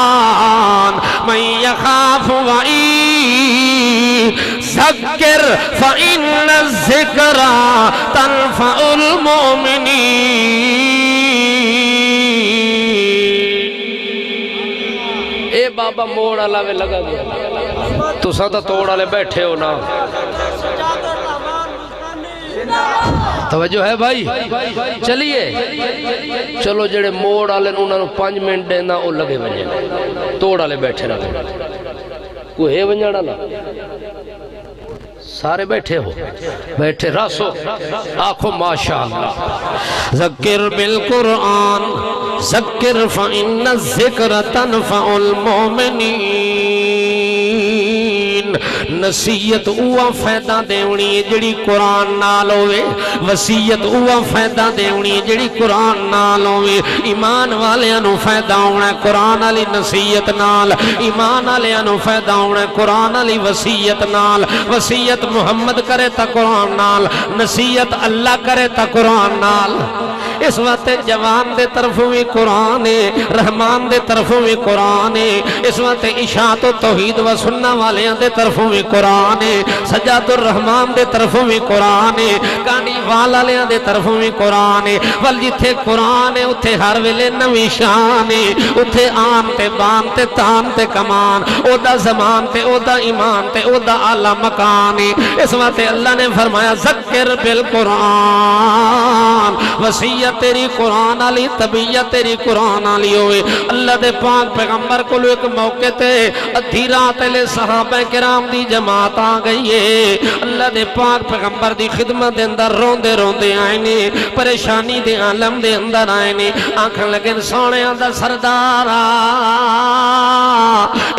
بالقرآن من یخاف وعید ذکر فإن الذکرى تنفع المؤمنین اے بابا موڑ علاوے لگا گیا تو سادہ توڑ علیہ بیٹھے ہو نا توجہ ہے بھائی چلیے چلو جڑے موڑ آلے انہوں نے 5 منٹ دینا وہ لگے ونجے توڑ آلے بیٹھے رہے کوئی ہے ونجا ڈالا سارے بیٹھے ہو بیٹھے راسو آنکھو ماشاءاللہ ذکر بالقرآن ذکر فإن الذکر تنفع المؤمنین نصیحت اوہ فیدہ دیونی جڑی قرآن نال ہوئے وصیت اوہ فیدہ دیونی جڑی قرآن نال ہوئے ایمان والیاں فیدہ ہونا قرآن علی نصیحت نال ایمان والیاں فیدہ ہونا قرآن علی وصیت نال وصیت محمد کرے تا قرآن نال نصیحت اللہ کرے تا قرآن نال اس وقت جوان دے طرفوں بھی قرآن ہے رحمان دے طرفوں بھی قرآن ہے اس وقت اشاعت و توحید و سنہ والیاں دے طرفوں بھی قرآن ہے سجاد الرحمان دے طرفوں بھی قرآن ہے کانی والیاں دے طرفوں بھی قرآن ہے ول جتھے قرآن ہے اتھے ہر ویلے نوی شان ہے اتھے آن تے بان تے تان تے کمان او دا زمان تے او دا ایمان تے او دا اعلیٰ مکان ہے اس وقت اللہ نے فرمایا ذکر بالقرآن وصیت تیری قرآن علی طبیعت تیری قرآن علی ہوئے اللہ دے پاک پیغمبر کو ایک موقع تے ادھی رات لے صحابہ کرام دی جماعت آ گئی ہے اللہ دے پاک پیغمبر دی خدمت دے اندر روندے روندے آئے نے پریشانی دے عالم دے اندر آئے نے آنکھیں لگن سونے اندر سردارا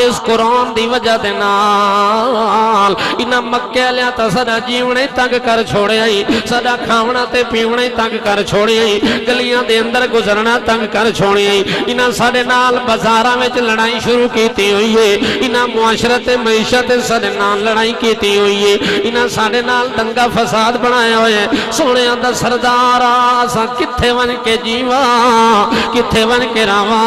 اس قرآن دی وجہ دے نال انہا مکہ لیا تا صدا جیونے تنگ کر چھوڑے آئی صدا کھاونا تے پیونے تنگ کر چھوڑے آئی گلیاں دے اندر گزرنا تنگ کر چھوڑے آئی انہا ساڑے نال بازارہ میں لڑائی شروع کیتی ہوئی ہے انہا معاشرت معیشت ساڑے نال لڑائی کیتی ہوئی ہے انہا ساڑے نال دنگا فساد بنایا ہوئے ہیں سونے اندر سردارا سا کتھے ون کے جیوا کتھے ون کے راوا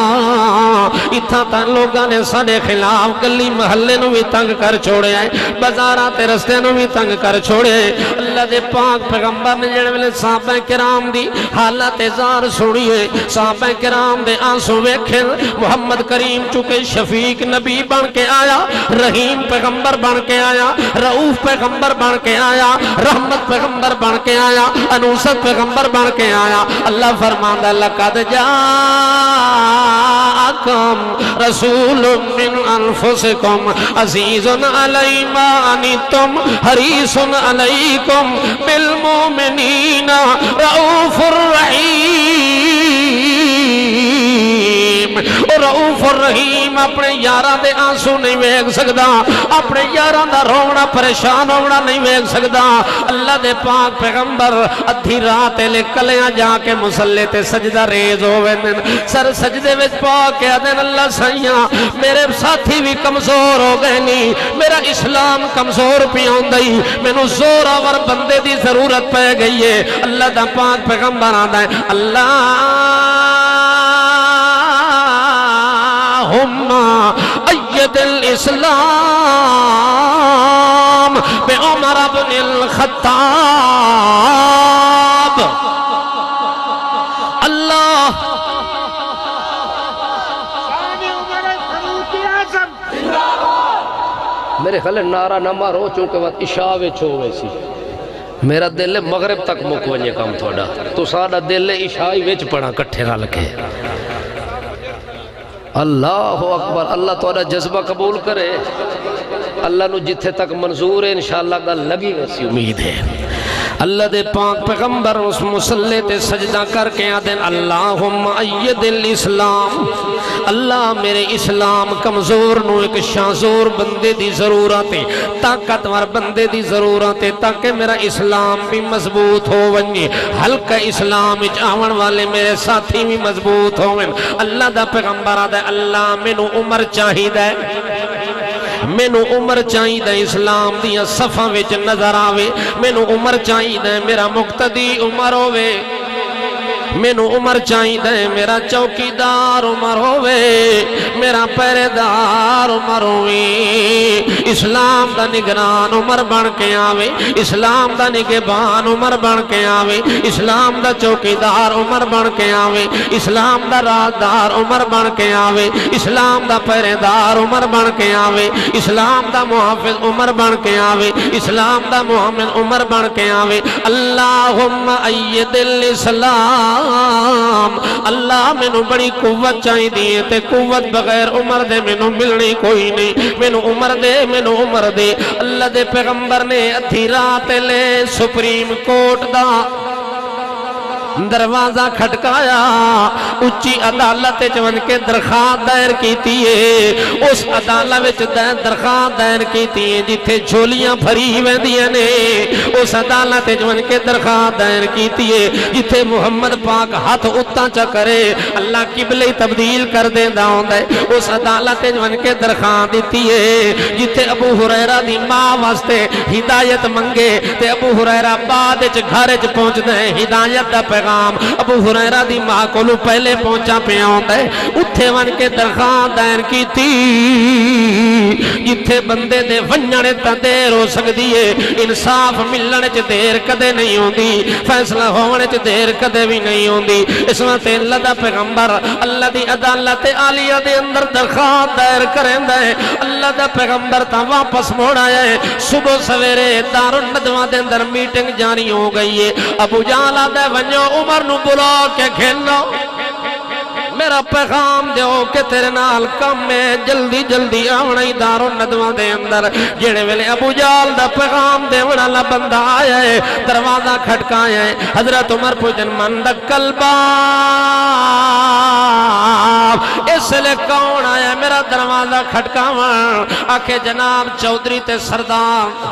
اتھا تن لوگاں نے ساڑے خلاف گلی محلے نو بھی تنگ کر چھوڑے آئے بازارہ تے رستے نو بھی تنگ کر چھوڑے اللہ دے پاک پیغمبر نے جڑے ملے صحابہ کرام دی حالت زار سنیے صحابہ کرام دے آنسو ویکھن محمد کریم چکے شفیق نبی بن کے آیا رحیم پیغمبر بن کے آیا رعوف پیغمبر بن کے آیا رحمت پیغمبر بن کے آیا انوست پیغمبر بن کے آیا اللہ فرماندہ لقد جاءکم رسول من انفسکم عزیز علی ما عنتم حریص علیکم بالمؤمنین رعوف الرحیم رعوف الرحیم اپنے یاراں دے آنسو نہیں ویکھ سکدا اپنے یاراں دا رونا پریشان ہونا نہیں ویکھ سکدا اللہ دے پاک پیغمبر ادھی رات لے کلیاں جا کے مصلی تے سجدہ ریز ہوئے سر سجدے وچ پا کے آدھن اللہ سائیاں میرے ساتھی بھی کمزور ہو گئے نہیں میرا اسلام کمزور پیون دئی میں نو زور آور بندے دی ضرورت پہ گئی ہے اللہ دا پاک پیغمبر آدھا ہے اللہم اید الاسلام بے عمر بن الخطاب اللہ میرے خلے نعرہ نہ مارو چونکہ وقت عشاء وچ ہوئے سی میرا دل مغرب تک مک ونجے کام تھوڑا تو ساڑا دل عشاء وچ پڑا کٹھے نہ لکھے اللہ اکبر اللہ تھوڑا جذبہ قبول کرے اللہ نو جتھے تک منظور ہے انشاءاللہ گل لگی ویسی امید ہے اللہ دے پاک پیغمبر اس مسلح تے سجدہ کر کے آدھیں اللہم اید الاسلام اللہ میرے اسلام کمزور نو ایک شانزور بندے دی ضرورت ہے طاقتور بندے دی ضرورت ہے تاکہ میرا اسلام بھی مضبوط ہو ونی ہلکا اسلام چاون والے میرے ساتھی بھی مضبوط ہوئن اللہ دا پیغمبر آدھے اللہ مینو عمر چاہی دے مینو عمر چاہی دے اسلام دیا صفحہ وچ نظر آوے مینو عمر چاہی دے میرا مقتدی عمر ہووے مینو عمر چاہی دے میرا چوکیدار عمر ہووے میرا پہرےدار عمر ہووے اسلام دا نگران عمر بن کے آوے اسلام دا نگہبان عمر بن کے آوے اسلام دا چوکیدار عمر بن کے آوے اسلام دا رازدار عمر بن کے آوے اسلام دا پہرےدار عمر بن کے آوے اسلام دا محافظ عمر بن کے آوے اسلام دا محمد عمر بن کے آوے اللہم اید الاسلام اللہ مینو بڑی قوت چاہی دیئے تے قوت بغیر عمر دے مینو ملنی کوئی نہیں مینو عمر دے اللہ دے پیغمبر نے ادھی رات لے سپریم کورٹ دا دروازہ کھٹکایا اچھی عدالت چون کے درخواست دائر کیتی ہے اس عدالت درخواست دائر کیتی ہے جتھے جھولیاں بھری ہوئے دیا نے اس عدالت چون کے درخواست دائر کیتی ہے جتھے محمد پاک ہاتھ اتنا چا کرے اللہ قبلے تبدیل کر دے داؤں دے اس عدالت چون کے درخواست دیتی ہے جتھے ابو ہریرہ دی ماں واسطے ہدایت منگے تے ابو ہریرہ بعد گھر پہنچ دے ہدایت دا پیغام ابو ہریرہ دی ماں کو لو پہلے پہنچا پہ آؤں ہے اتھے ون کے درخواست دائر کی تھی جتھے بندے دے ونجنے تا دیر ہو سکتی ہے انصاف ملنے چ دیر کدے نہیں ہوندی فیصلہ ہونے چ دیر کدے بھی نہیں ہوندی اس وقت اللہ دا پیغمبر اللہ دی عدالت عالیہ دے اندر درخواست دائر کریں دے اللہ دا پیغمبر تا واپس موڑ آیا ہے صبح سویرے دارالندوہ دے اندر میٹنگ جاری ہو گئی ہے ابو جہل دے ونجو عمر نو بلا کے کھیلو میرا پیغام دیو کہ تیرے نال کم میں جلدی جلدی آوڑائی دارالندوہ دے اندر جڑے ویلے ابو جہل دا پیغام دے وڑا بندہ آیا ہے دروازہ کھٹکایا ہے حضرت عمر پوچھن من دا قلبا اس لئے کون آیا ہے میرا دروازہ کھٹکاوان آکھے جناب چودھری تے سردار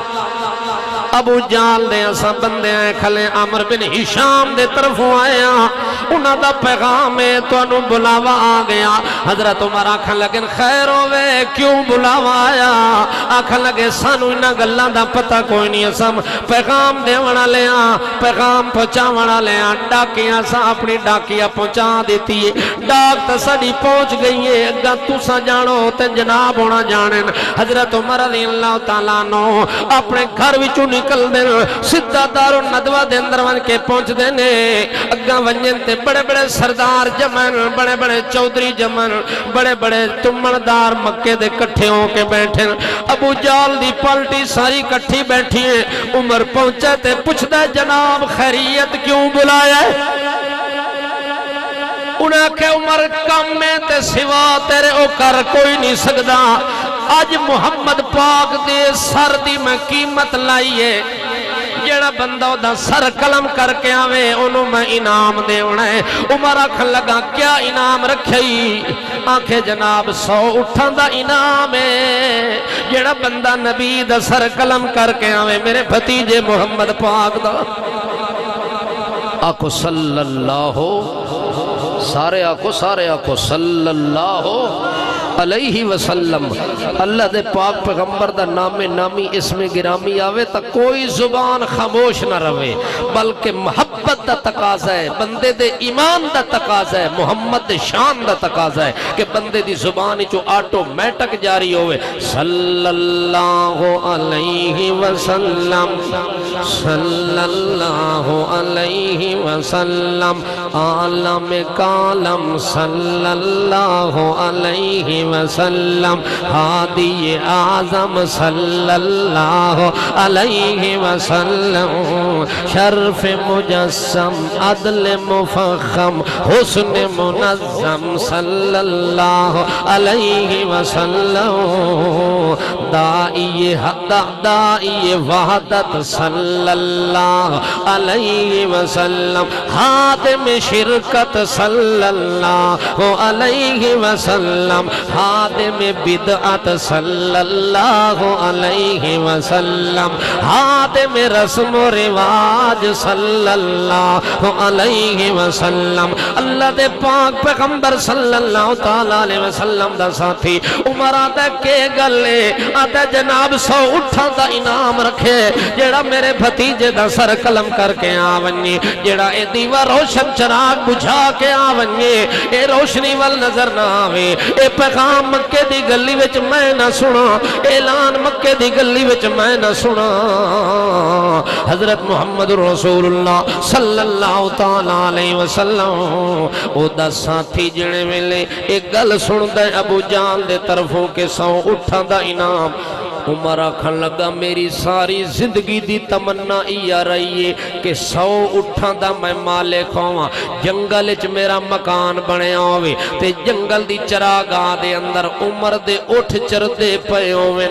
ابو جہل دے اسا بندے آئے کھلے عمر بن ہشام دے طرفوں آیا انہاں دا پیغام ہے تو انہوں بلاوا آ گیا حضرت عمر آکھن لگن خیر ہوئے کیوں بلاوا آیا آکھن لگے سانو انہاں گلان دا پتہ کوئی نہیں اسم پیغام دے وڑا لیا پیغام پہنچا وڑا لیا ڈاکیاں سا اپنی ڈاکیاں پہنچا دیتی ہے ڈاک تا سڑی پہنچ گئی ہے اگا تو سا جانو تے جناب ہونا جانن حضرت عمر رضی اللہ تعالیٰ نو اپنے گھر وچوں نکل دے سدھا دارالندوہ دے اندر ون کے پہنچ دینے اگا ونجن تے بڑے بڑے سردار جمن بڑے بڑے چودھری جمن بڑے بڑے تمندار مکے دے کٹھے ہوں کے بیٹھے ابو جہل دی پلٹی ساری کٹھی بیٹھی ہیں عمر پہنچے تے پوچھ دے جناب خیریت کیوں بلایا ہے انہاں کہ عمر کم میں تے سوا تیرے او کر کوئی نہیں سکدا آج محمد پاک دے سر دی میں قیمت لائیے جیڑا بندہ دا سر قلم کر کے آوے انہوں میں انعام دے انہیں عمر آکھن لگا کیا انعام رکھئی آنکھیں جناب 100 اٹھان دا انعام ہے جیڑا بندہ نبی دا سر قلم کر کے آوے میرے بھتیجے محمد پاک دا آکو صلی اللہ سارے آکو صلی اللہ علیہ وسلم اللہ دے پاک پیغمبر دا نام نامی اسم گرامی آوے تا کوئی زبان خاموش نہ روے بلکہ محبت دا تقاضا ہے بندے دے ایمان دا تقاضا ہے محمد دے شان دا تقاضا ہے کہ بندے دی زبانی جو آٹومیٹک جاری ہوئے صلی اللہ علیہ وسلم صلی اللہ علیہ وسلم عالم کالم صلی اللہ علیہ وسلم ہادی اعظم صلی اللہ علیہ وسلم شرف مجسم عدل مفخم حسن منظم صلی اللہ علیہ وسلم دائی وحدت صلی اللہ علیہ وسلم حاتم شرکت صلی اللہ علیہ وسلم حاتم بدعت صلی اللہ علیہ وسلم حاتم رسم و رواج صلی اللہ علیہ وسلم اللہ دے پاک پیغمبر صلی اللہ علیہ وسلم دا ساتھی عمر آتا کے گلے آتا جناب 100 اٹھا دا انعام رکھے جیڑا میرے بھتیجے دا سر قلم کر کے آونی جیڑا اے دیوہ روشن چراغ بجھا کے آونی اے روشنی وال نظر نہ آوے اے پیغام مکے دی گلی وچ میں نہ سنا اعلان مکے دی گلی وچ میں نہ سنا حضرت محمد رسول اللہ صلی اللہ علیہ وسلم او دا ساتھی جنے ملے ایک گل سن دے ابو جان دے طرفوں کے 100 اٹھا دا انعام عمر آکھن لگا میری ساری زندگی دی تمنا یا رہی ہے کہ 100 اٹھاں دا میں مالک ہوں جنگل اچ میرا مکان بنے ہوئے تے جنگل دی چراگاہ دے اندر عمر دے اٹھ چردے پے ہوئے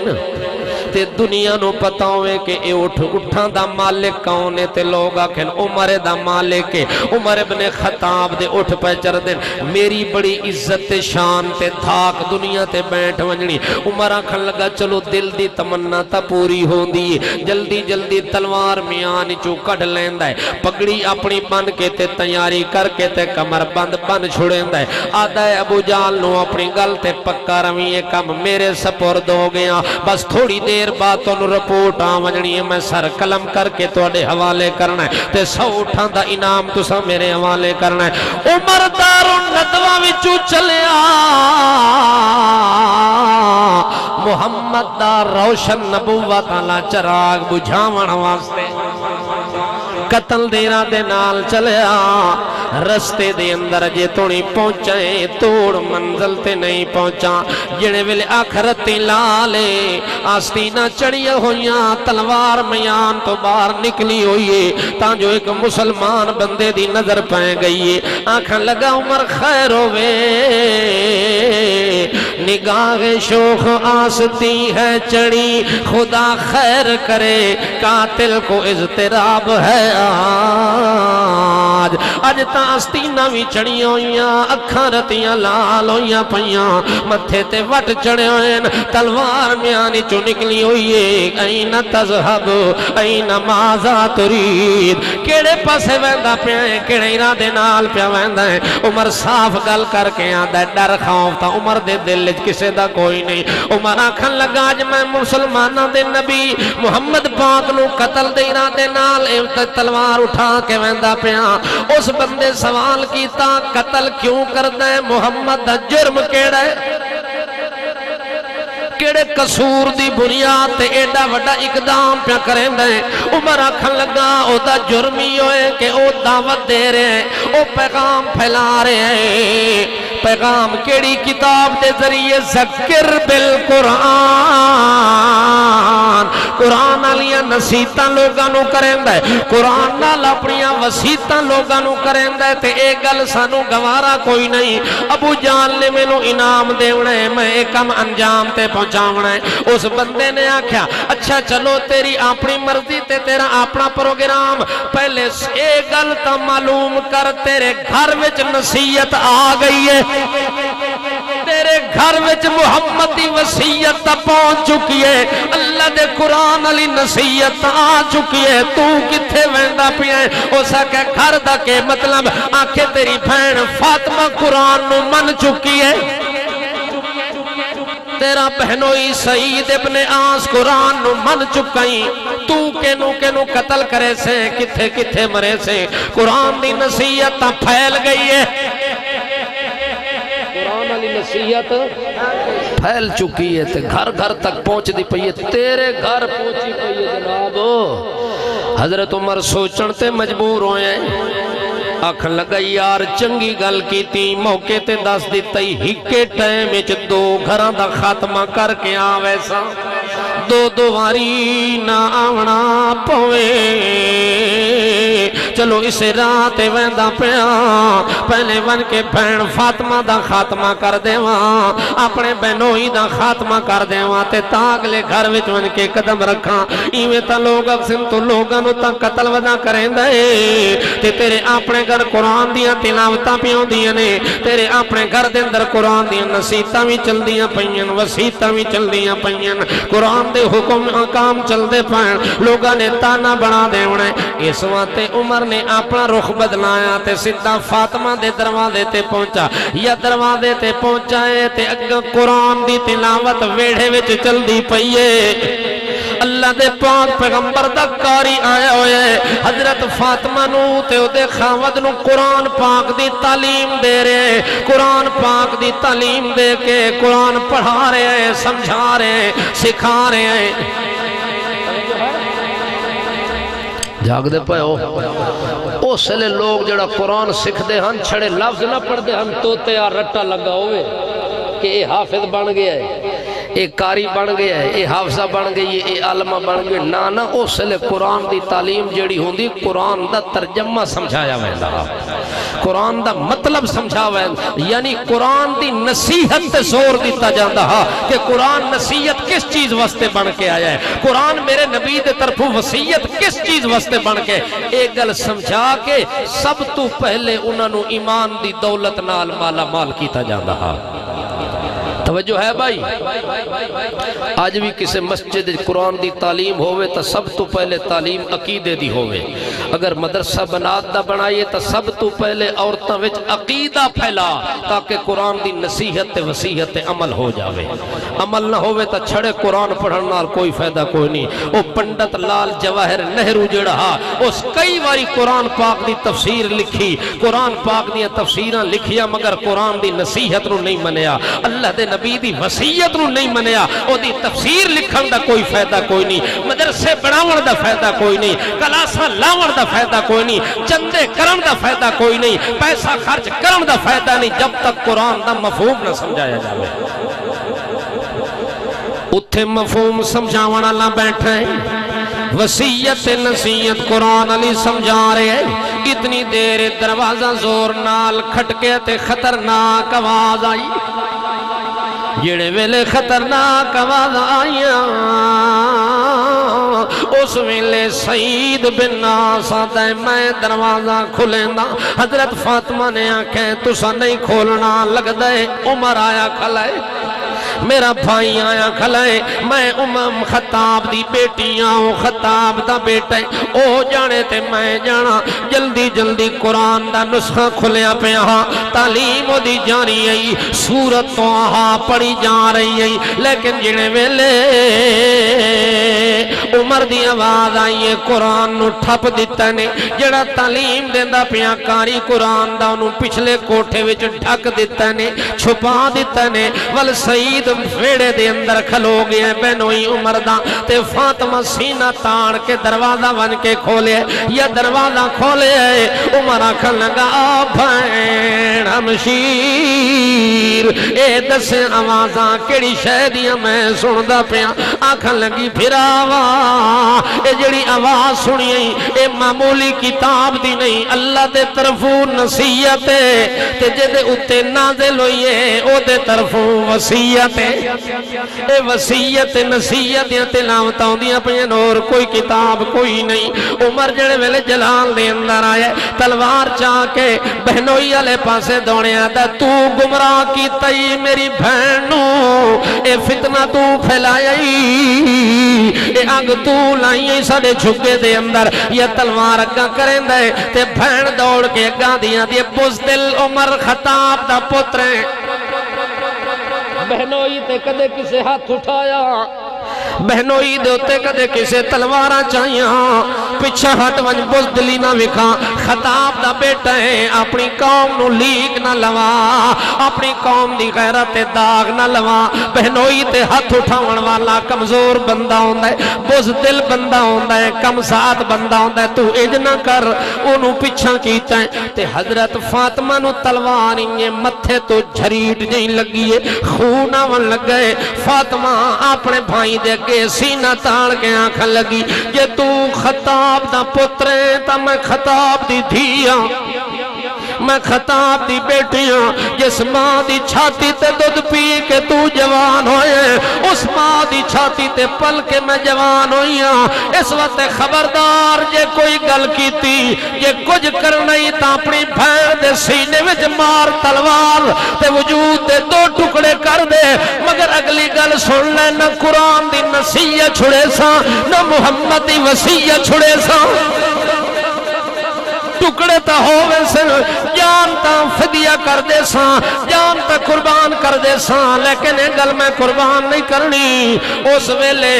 تے دنیا نو پتا ہوئے کہ اے اٹھاں دا مالک کون ہے تے لوگ آکھن عمر دا مالک ہے عمر ابن خطاب دے اٹھ پہ چر دن میری بڑی عزت تے شان تے تھاک دنیا تے بیٹھ ونجنی عمر آکھن لگا چلو دل دی تمنا تا پوری ہون دی جلدی جلدی تلوار میان چو کڑ لیندہ ہے پگڑی اپنی بن کے تے تیاری کر کے تے کمر بند بن چھوڑیندہ ہے آدھا ہے ابو جال نو اپنی گل تے پکا رویے کم میرے سپرد ہو گیا بس تھوڑی دیر باتوں رپورٹ آنجنی ہے میں سر قلم کر کے توڑے حوالے کرنا ہے تے 100 اٹھاں دا انعام تو سا میرے حوالے کرنا ہے عمر دارون ندوہ وچو چلیا محمد دا روشن نبوت علا چراغ بجھاون واسطے قتل دینا دے نال چلیا رستے دے اندر جے توڑی پہنچائے توڑ منزل تے نہیں پہنچا جنے ویلے آخرتی لالے آستینہ چڑیا ہویاں تلوار میان تو باہر نکلی ہوئیے تاں جو ایک مسلمان بندے دی نظر پائے گئیے آنکھاں لگا عمر خیر ہوئے نگاہ شوخ آستی ہے چڑی خدا خیر کرے قاتل کو اضطراب ہے آج تا آستینہ بھی چڑی ہویاں اکھاں رتیاں لال ہویاں پہیاں متھے تے وٹ چڑے ہوئیں تلوار میانی چو نکلی ہوئیے این تذہب این مازا ترید کیڑے پاسے ویندہ پیائیں کیڑے ارادے نال پیا ویندہ ہیں عمر صاف گل کر کے آدھا ہے ڈر خوف تھا عمر دے دل کسے دا کوئی نہیں عمر آکھن لگا آج میں مسلمانہ دے نبی محمد پاک نو قتل دے ارادے نال تلوار اٹھا کے ویندہ پیاں اس بندے سوال کیتا قتل کیوں کردہ ہے محمد دا جرم کیڑا ہے کیڑے قصور دی بنیاد تے ایڈا وڈا اقدام پیا کریں دیں عمر آکھن لگا او دا جرمی ہوئے کہ او دعوت دے رہے ہیں او پیغام پھیلا رہے ہیں پیغام کیڑی کتاب دے ذریعے ذکر بالقرآن قرآن علیہ نصیتاں لوگانو کریں دے قرآن نال اپنیاں وسیتاں لوگانو کریں دے تے ایک گل سانو گوارا کوئی نہیں ابو جان نے مینوں انعام دیونے میں ایکم انجام تے پہنچاونے اس بندے نے آکھیا اچھا چلو تیری اپنی مرضی تے تیرا اپنا پروگرام پہلے ایک گل تا معلوم کر تیرے گھر وچ نصیحت آ گئی ہے تیرے گھر وچ محمد دی وصیت تا پہنچ چکی ہے اللہ دے قرآن علی نصیحت آ چکی ہے تو کتھے ویندا پیا ہے اسا کہ گھر دا کے مطلب آنکھیں تیری بہن فاطمہ قرآن نو من چکی ہے تیرا بہنوئی سعید ابن آس قرآن نو من چکائیں تو کینو قتل کرے سے کتھے کتھے مرے سے قرآن دی نصیحت پھیل گئی ہے قرآن علی نصیحت پھیل چکی ہے تے گھر گھر تک پہنچ دی پئی ہے تیرے گھر پہنچی پئی ہے جناب حضرت عمر سوچن تے مجبور ہوئے ہیں آکھ لگا یار چنگی گل کیتی موقع تے دس دیتا ہی ہکے ٹائم وچ 2 گھراں دا خاتمہ کر کے ویسا 2 واری نہ آونا پوے چلو اسے رات ویندا پیا پہلے ون کے بہن فاطمہ دا خاتمہ کر دیواں اپنے بہنوئی دا خاتمہ کر دیواں تے تاگلے گھر وچ ون کے قدم رکھاں ایویں تا لوگ اکسن تو لوگاں نو تا قتل ودا کریں دے تے تیرے اپنے گھر قرآن دیاں تلاوتاں پیوں دیاں نے تیرے اپنے گھر دے اندر قرآن دیاں نصیحتاں وی چل دیاں پئیاں وصیتاں وی چل دیاں پئیاں قرآن دے حکم احکام چل دے پائیں لوگاں نے تانا بنا دے ہونے اس واسطے عمر نے اپنا رخ بدلایا تے سیدھا فاطمہ دے دروازے تے پہنچا یا دروازے تے پہنچائے تے اگے قرآن دی تلاوت ویڑھے وچ چل دی پئیے اللہ دے پاک پیغمبر دا کاری آیا ہوئے حضرت فاطمہ نو تے او دے خاوند نو قرآن پاک دی تعلیم دے رہے قرآن پاک دی تعلیم دے کے قرآن پڑھا رہے ہیں سمجھا رہے ہیں سکھا رہے ہیں جاگ دے پائے او سلے لوگ جڑا قرآن سکھ دے ہن چھڑے لفظ نہ پڑھ دے ہن توتے یا رٹا لگا ہوئے کہ اے حافظ بن گیا ہے اے قاری بن گیا ہے اے حافظہ بن گئی ہے اے عالمہ بن گیا نانا او سلے قرآن دی تعلیم جڑی ہوندی قرآن دا ترجمہ سمجھایا ویندا قرآن دا مطلب سمجھا ویندا یعنی قرآن دی نصیحت تے زور دیتا جاندا ہا کہ قرآن نصیحت کس چیز واسطے بن کے آیا ہے قرآن میرے نبی دے طرفوں وصیت کس چیز واسطے بن کے ایک گل سمجھا کے سب تو پہلے انہاں نو ایمان دی دولت نال مالا مال کیتا جاندا ہا توجہ ہے بھائی آج بھی کسی مسجد قرآن دی تعلیم ہوئے تا سب تو پہلے تعلیم عقیدے دی ہوئے اگر مدرسہ بنات دا بنائیے تا سب تو پہلے عورتاں وچ عقیدہ پھیلا تاکہ قرآن دی نصیحت وصیحت عمل ہو جاوے عمل نہ ہوئے تا چھڑے قرآن پڑھنا کوئی فائدہ کوئی نہیں او پنڈت لال جواہر نہرو جڑا اس کئی واری قرآن پاک دی تفسیر لکھی قرآن پاک دی تفسیراں لکھیا مگر قرآن دی نصیحت نو نہیں منیا اللہ دے نبی دی وصیت نو نہیں منیا او دی تفسیر لکھن دا کوئی فائدہ کوئی نہیں مدرسے بناون دا فائدہ کوئی نہیں کلاساں لاون دا فائدہ کوئی نہیں چندے کرن دا فائدہ کوئی نہیں پیسہ خرچ کرن دا فائدہ نہیں جب تک قرآن دا مفہوم نہ سمجھایا جاوے اتھے مفہوم سمجھاون والا بیٹھا ہے وصیت نصیحت قرآن علی سمجھا رہے ہیں اتنی دیر دروازہ زور نال کھٹکے تے خطرناک آواز آئی جڑے ویلے خطرناک آواز آئیاں اس ویلے سعید بن ناس آتا ہے میں دروازہ کھلیندہ حضرت فاطمہ نے آنکھیں تسا نہیں کھولنا لگ دے عمر آیا کھلائے میرا بھائی آیا کھلائے میں امام خطاب دی بیٹیاں خطاب دا بیٹے او جانے تے میں جانا جلدی جلدی قرآن دا نسخہ کھلیا پہ ہاں تعلیم دی جاری آئی سورت تو آہا پڑی جا رہی آئی لیکن جنے ویلے عمر دی آواز آئیے قرآن نو ٹھپ دیتا نے جڑا تعلیم دیندہ پیاں کاری قرآن دا انہوں پچھلے کوٹھے وچ ڈھک دیتا نے چھپا دیتا نے ول سعید ویڑے دے اندر کھلو گئے بینوئی عمر دا تے فاطمہ سینہ تاڑ کے دروازہ بن کے کھولے یا دروازہ کھولے عمر آکھن لگا بھین ہمشیر اے دس آوازاں کیڑی شہدیاں میں سندہ پیاں آکھن لگی پھراوا اے جڑی آواز سنیئی اے معمولی کتاب دی نہیں اللہ دے طرفوں نصیحت تے جدے اتے نازل ہوئیے او دے طرفوں وصیت اے وصیت نصیحت یا تلاوت ہوندیاں پئیاں اور کوئی کتاب کوئی نہیں عمر جڑے ویلے جلال دے اندر آئے تلوار چاہ کے بہنوئی والے پاسے دوڑے آتا تو گمراہ کی تئی میری بہنوں اے فتنہ تو پھیلائی اے آگ تو لائی ساڑے جھکے دے اندر یہ تلوار اگاں کریں دے تے بہن دوڑ کے اگاں دیا دے بزدل عمر خطاب دا پتریں بہنوئی تے کدے کسے ہاتھ اٹھایا بہنوئی دے اتے کدے کسے تلوارہ چاہیاں پچھا ہٹ ونج بزدلی نہ وکھا خطاب دا بیٹا ہے اپنی قوم نو لیک نہ لوا اپنی قوم دی غیرت داغ نہ لوا بہنوئی تے ہاتھ اٹھاون والا کمزور بندہ ہوندہ ہے بزدل بندہ ہوندہ ہے کم ساتھ بندہ ہوندہ ہے تو اج نہ کر انہوں پچھا کیتا ہے تے حضرت فاطمہ نو تلوار انہیں متھے تو جھریٹ جائیں لگی ہے خون آون لگ گئے فاطمہ اپنے بھائی دے کے سینہ تاڑ کے آنکھا لگی یہ تو خطاب دا پترے تا میں خطاب دی دھیاں میں خطاب دی بیٹیاں جس ماں دی چھاتی تے دودھ پی کے تو جوان ہوئے اس ماں دی چھاتی تے پل کے میں جوان ہوئیاں اس وقت خبردار جے کوئی گل کی تھی جے کچھ کرنائی تا اپنی بھین دے سینے وچ مار تلوار تے وجود دے دو ٹکڑے کر دے مگر اگلی گل سن لے نہ قرآن دی نصیحت چھڑے سا نہ محمد دی وصیت چھڑے سا ٹکڑے تا ہوئے سن جان تا فدیہ کر دے ساں جان تا قربان کر دے ساں لیکن یہ گل میں قربان نہیں کرنی اس ویلے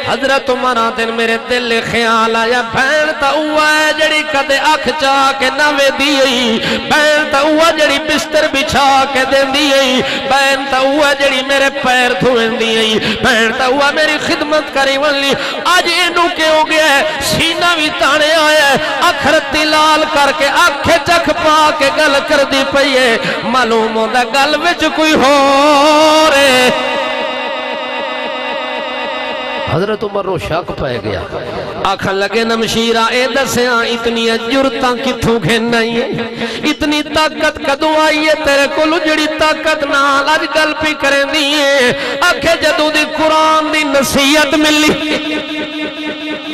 حضرت عمرہ دن میرے دل خیال آیا بہن تا ہوا ہے جڑی کدے اکھ چاہ کے نوے دیئی بہن تا ہوا جڑی بستر بچھا کے دین دیئی بہن تا ہوا جڑی میرے پیر دھوئن دیئی بہن تا ہوا میری خدمت کری ونلی آج انہوں کے ہو گیا ہے سینہ بھی تانے آیا ہے اکھرت لال کر کے آنکھیں چکھ پا کے گل کر دی پئیے معلوم ہوتا گل وچ کوئی ہو رے حضرت عمر رو شک پہ گیا آکھن لگے نمشیرہ اے دسیاں اتنی جرتاں کتھوں گھنائی ہے اتنی طاقت کدوں آئی ہے تیرے کو جڑی طاقت نال آج گل پی کریں دیئے آکھے جدو دی قرآن دی نصیحت ملی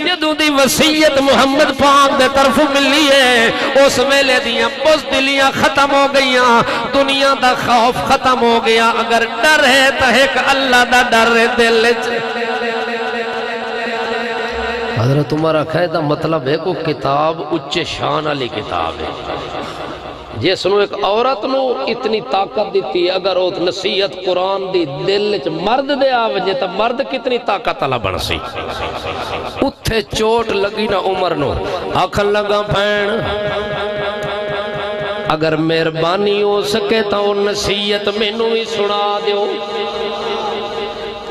جدو دی وصیت محمد پاک دے طرف ملی ہے اس ویلے دیاں بزدلیاں ختم ہو گئیاں دنیا دا خوف ختم ہو گیا اگر ڈر ہے تو ایک اللہ دا ڈر ہے دل حضرت عمر قاعدہ مطلب ہے کو کتاب اچے شان علی کتاب ہے جس نو ایک عورت نو اتنی طاقت دیتی اگر وہ نصیحت قرآن دی دل چ مرد دے آوجے تا مرد کتنی طاقت علا بن سی اتھے چوٹ لگی نا عمر نو آکھن لگا بھین اگر مہربانی ہو سکے تا وہ نصیحت مینوں ہی سنا دیو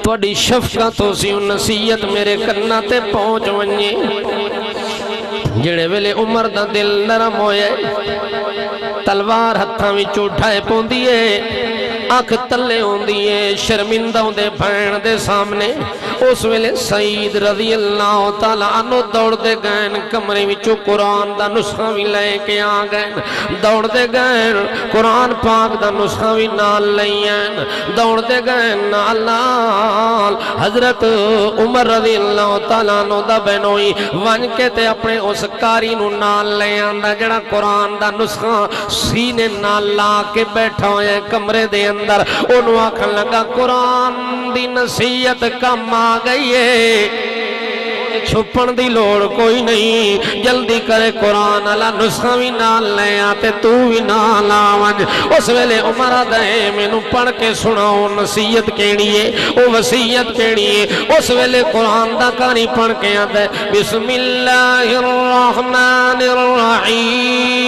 توڑی شفقت ہو سی نصیحت میرے کرنا تے پہنچ ونجے جڑے ویلے عمر دا دل نرم ہوئے تلوار ہتھاں وچ اٹھائے پوندیے آنکھ تلے ہوندیے شرمندہ ہوندے بھین دے سامنے اس ویلے سعید رضی اللہ تعالیٰ عنہ دوڑ دے گئن کمرے وچوں قرآن دا نسخہ بھی لے کے آ گئن دوڑ دے گئن قرآن پاک دا نسخہ بھی نال لئین دوڑ دے گئن نال نال حضرت عمر رضی اللہ تعالیٰ عنہ دا بینوئی ون کے تے اپنے اس کاری نو نال لے آندہ جڑا قرآن دا نسخہ سینے نال لا کے بیٹھا ہوئے کمرے دے اندر انہوں آکھن لگا قرآن دی نصیحت کم آ گئی ہے چھپن دی لوڑ کوئی نہیں جلدی کرے قرآن اللہ نسخہ بھی نال لے آتے تو بھی نال آوانج اس ویلے عمرہ دے میں نو پڑھ کے سناؤ نصیحت کیڑیے او وصیت کیڑیے اس ویلے قرآن دا کاری پڑھ کے آتے بسم اللہ الرحمن الرحیم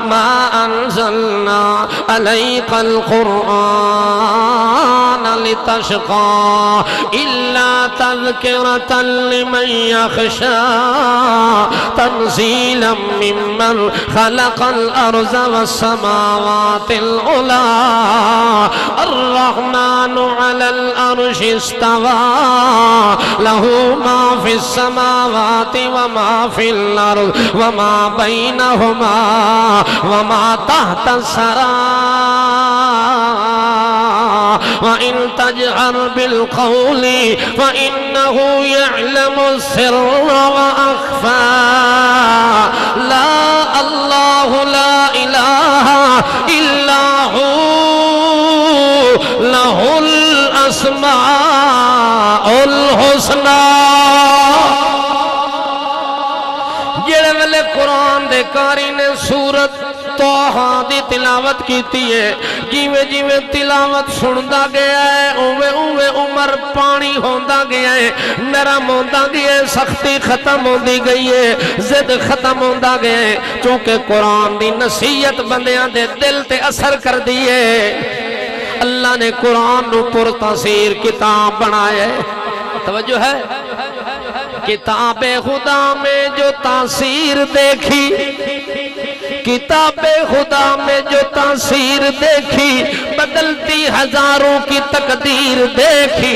ما أنزلنا عليك القرآن لتشقى إلا تذكرة لمن يخشى تنزيلا ممن خلق الأرض والسماوات العلى الرحمن على العرش استوى له ما في السماوات وما في الأرض وما بينهما وما تحت الثرى وإن تجهر بالقول فإنه يعلم السر وأخفى لا الله لا إله إلا هو له الأسماء الحسنى جڑے ویلے قرآن دے کاری نے سورت توہ دی تلاوت کیتی ہے جیویں جیویں تلاوت سندا گیا ہے اوے اوے عمر پانی ہوندا گیا ہے نرم ہوندا گیا ہے سختی ختم ہوندی گئی ہے زد ختم ہوندا گیا ہے چونکہ قرآن دی نصیحت بندیاں دے دل تے اثر کر دی ہے اللہ نے قرآن نو پر تاثیر کتاب بنایا ہے توجہ ہے کتاب خدا میں جو تاثیر دیکھی کتاب خدا میں جو تاثیر دیکھی بدلتی ہزاروں کی تقدیر دیکھی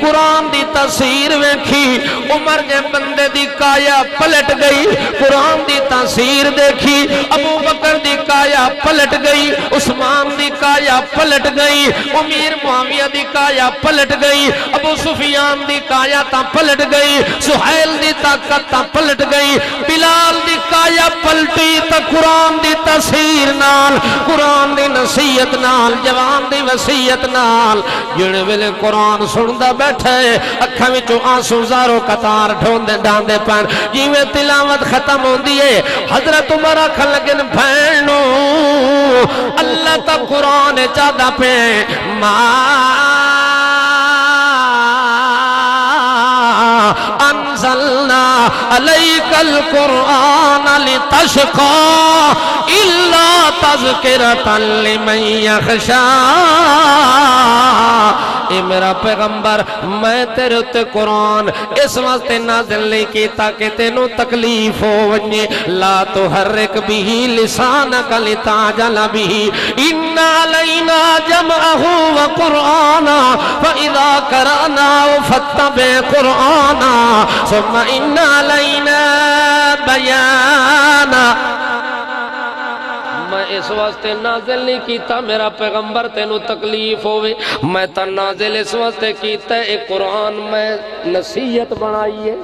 قرآن دی تاثیر ویکھی عمر نے بندے دی کایا پلٹ گئی قرآن دی تاثیر دیکھی ابو بکر دی کایا پلٹ گئی عثمان دی کایا پلٹ گئی امیر معاویہ دی کایا پلٹ گئی ابو سفیان دی کایا تا پلٹ گئی سہیل دی طاقت تا پلٹ گئی بلال دی کایا پلٹی تا قرآن دی تاثیر نال قرآن دی نصیحت نال جوان دی وصیت نال جڑے ویلے قرآن سندا بیٹھے اکھاں وچوں آنسو زارو قطار ڈھوندے ڈاندے پن جیویں تلاوت ختم ہوندی ہے حضرت عمر آکھن لگن بھینو اللہ تا قرآن چاہدا پے انزلنا علیک القرآن لتشقى الا تذکرۃ لمن یخشی اے میرا پیغمبر میں تیرے اتے قرآن اس واسطے نازل نہیں کیتا کہ تینوں تکلیف ہو ونجے لا تحرک بھی لسانک لتعجل بھی ان علینا جمعہ وقرآنا فاذا قرأناه فاتبع قرآنا ثم ان علینا بیانا میں اس واسطے نازل نہیں کیتا میرا پیغمبر تینوں تکلیف ہوئے میں تا نازل اس واسطے کیتا ہے ایک قرآن میں نصیحت بنائی ہے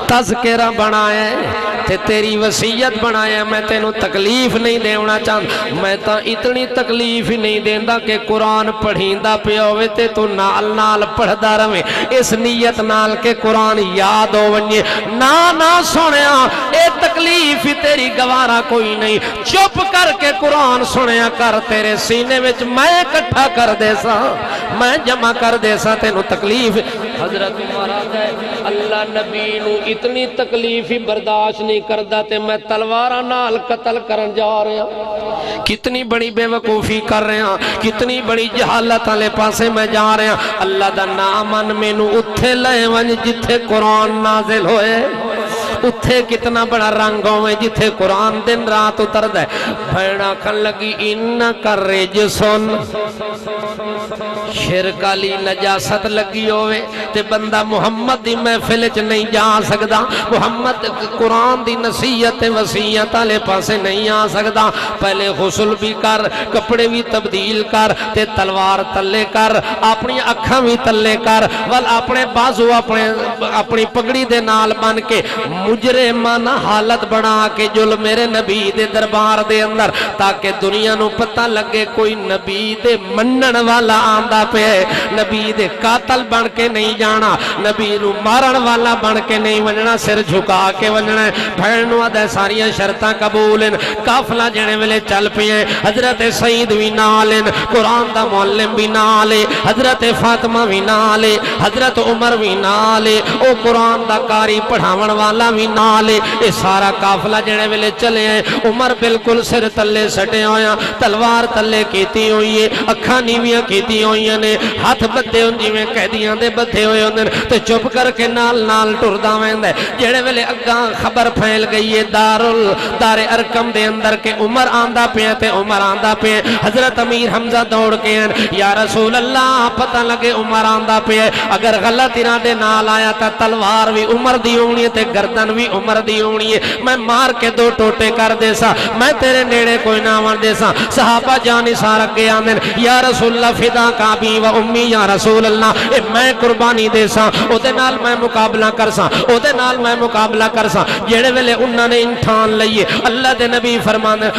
تذکرہ بنایا ہے تے تیری وصیت بنایا میں تینوں تکلیف نہیں دیونا چاہتا میں تا اتنی تکلیف ہی نہیں دیندہ کہ قرآن پڑھیندہ پہ ہوئے تے تو نال نال پڑھدا رہے اس نیت نال کے قرآن یاد ہو ونجے نا سنیا اے تکلیف ہی تیری گوارا کوئی نہیں چپ کر کے قرآن سنیا کر تیرے سینے وچ میں اکٹھا کر دے سا میں جمع کر دے سا تینوں تکلیف حضرت مہاراج ہے اللہ نبی نو اتنی تکلیف ہی برداشت نہیں کردہ تے میں تلوارہ نال قتل کرن جا رہا کتنی بڑی بے وقوفی کر رہے ہیں کتنی بڑی جہالت والے پاسے میں جا رہا اللہ دا نامن مینو اتھے لے ونج جتھے قرآن نازل ہوئے اتھے کتنا بڑا رنگ ہوئے جتھے قرآن دن رات اتر دے بھیڑا کھن لگی انکا رجسن شرکالی نجاست لگی ہوئے تے بندہ محمد دی محفل چ نہیں جا سکدا محمد قرآن دی نصیحت وصیت والے پاسے نہیں آ سکدا پہلے غسل بھی کر کپڑے بھی تبدیل کر تے تلوار تلے کر اپنی اکھاں بھی تلے کر ول اپنے بازو اپنی پگڑی دے نال بن کے مجرمانہ حالت بنا کے جل میرے نبی دے دربار دے اندر تاکہ دنیا نو پتہ لگے کوئی نبی دے منن والا آندہ پہ نبی دے قاتل بن کے نہیں جانا نبی نو مارن والا بن کے نہیں ونجنا سر جھکا کے ونجنا بھینوں دے ساریاں شرطاں قبولن کافلہ جنے ویلے چل پئے حضرت سعید بھی نالن قرآن دا معلم بھی نالے حضرت فاطمہ بھی نالے حضرت عمر بھی نالے او قرآن دا کاری پڑھاون والا بھی نالے اے سارا کافلہ جنے ویلے چلے ہیں عمر بالکل سر تلے سٹے ہویا تلوار تلے کیتی ہوئی ہے اکھاں نیویاں کیتی ہوئی نے ہاتھ بدھے ہوں جی میں قیدیاں دے بدھے ہوئے ہوں تو چپ کر کے نال نال ٹردہ ویندے جڑے ویلے اگاں خبر پھیل گئی ہے دار ارکم دے اندر کے عمر آندہ پہ تے عمر آندہ پہ حضرت امیر حمزہ دوڑ کے ہیں یا رسول اللہ پتہ لگے عمر آندہ پہ اگر غلط ارادے نال آیا تا تلوار بھی عمر دی ہونی ہے تے گردن بھی عمر دی ہونی ہے میں مار کے دو ٹوٹے کر دے سا میں تیرے نیڑے کوئی ناوان دے سا صحابہ جانی سارک گیا آمین یا رسول اللہ فدا کابی و امی یا رسول اللہ اے میں قربانی دے سا او دے نال میں مقابلہ کر سا او دے نال میں مقابلہ کر سا جیڑے ویلے انہوں نے انٹھان لئیے اللہ دے نبی فرمانے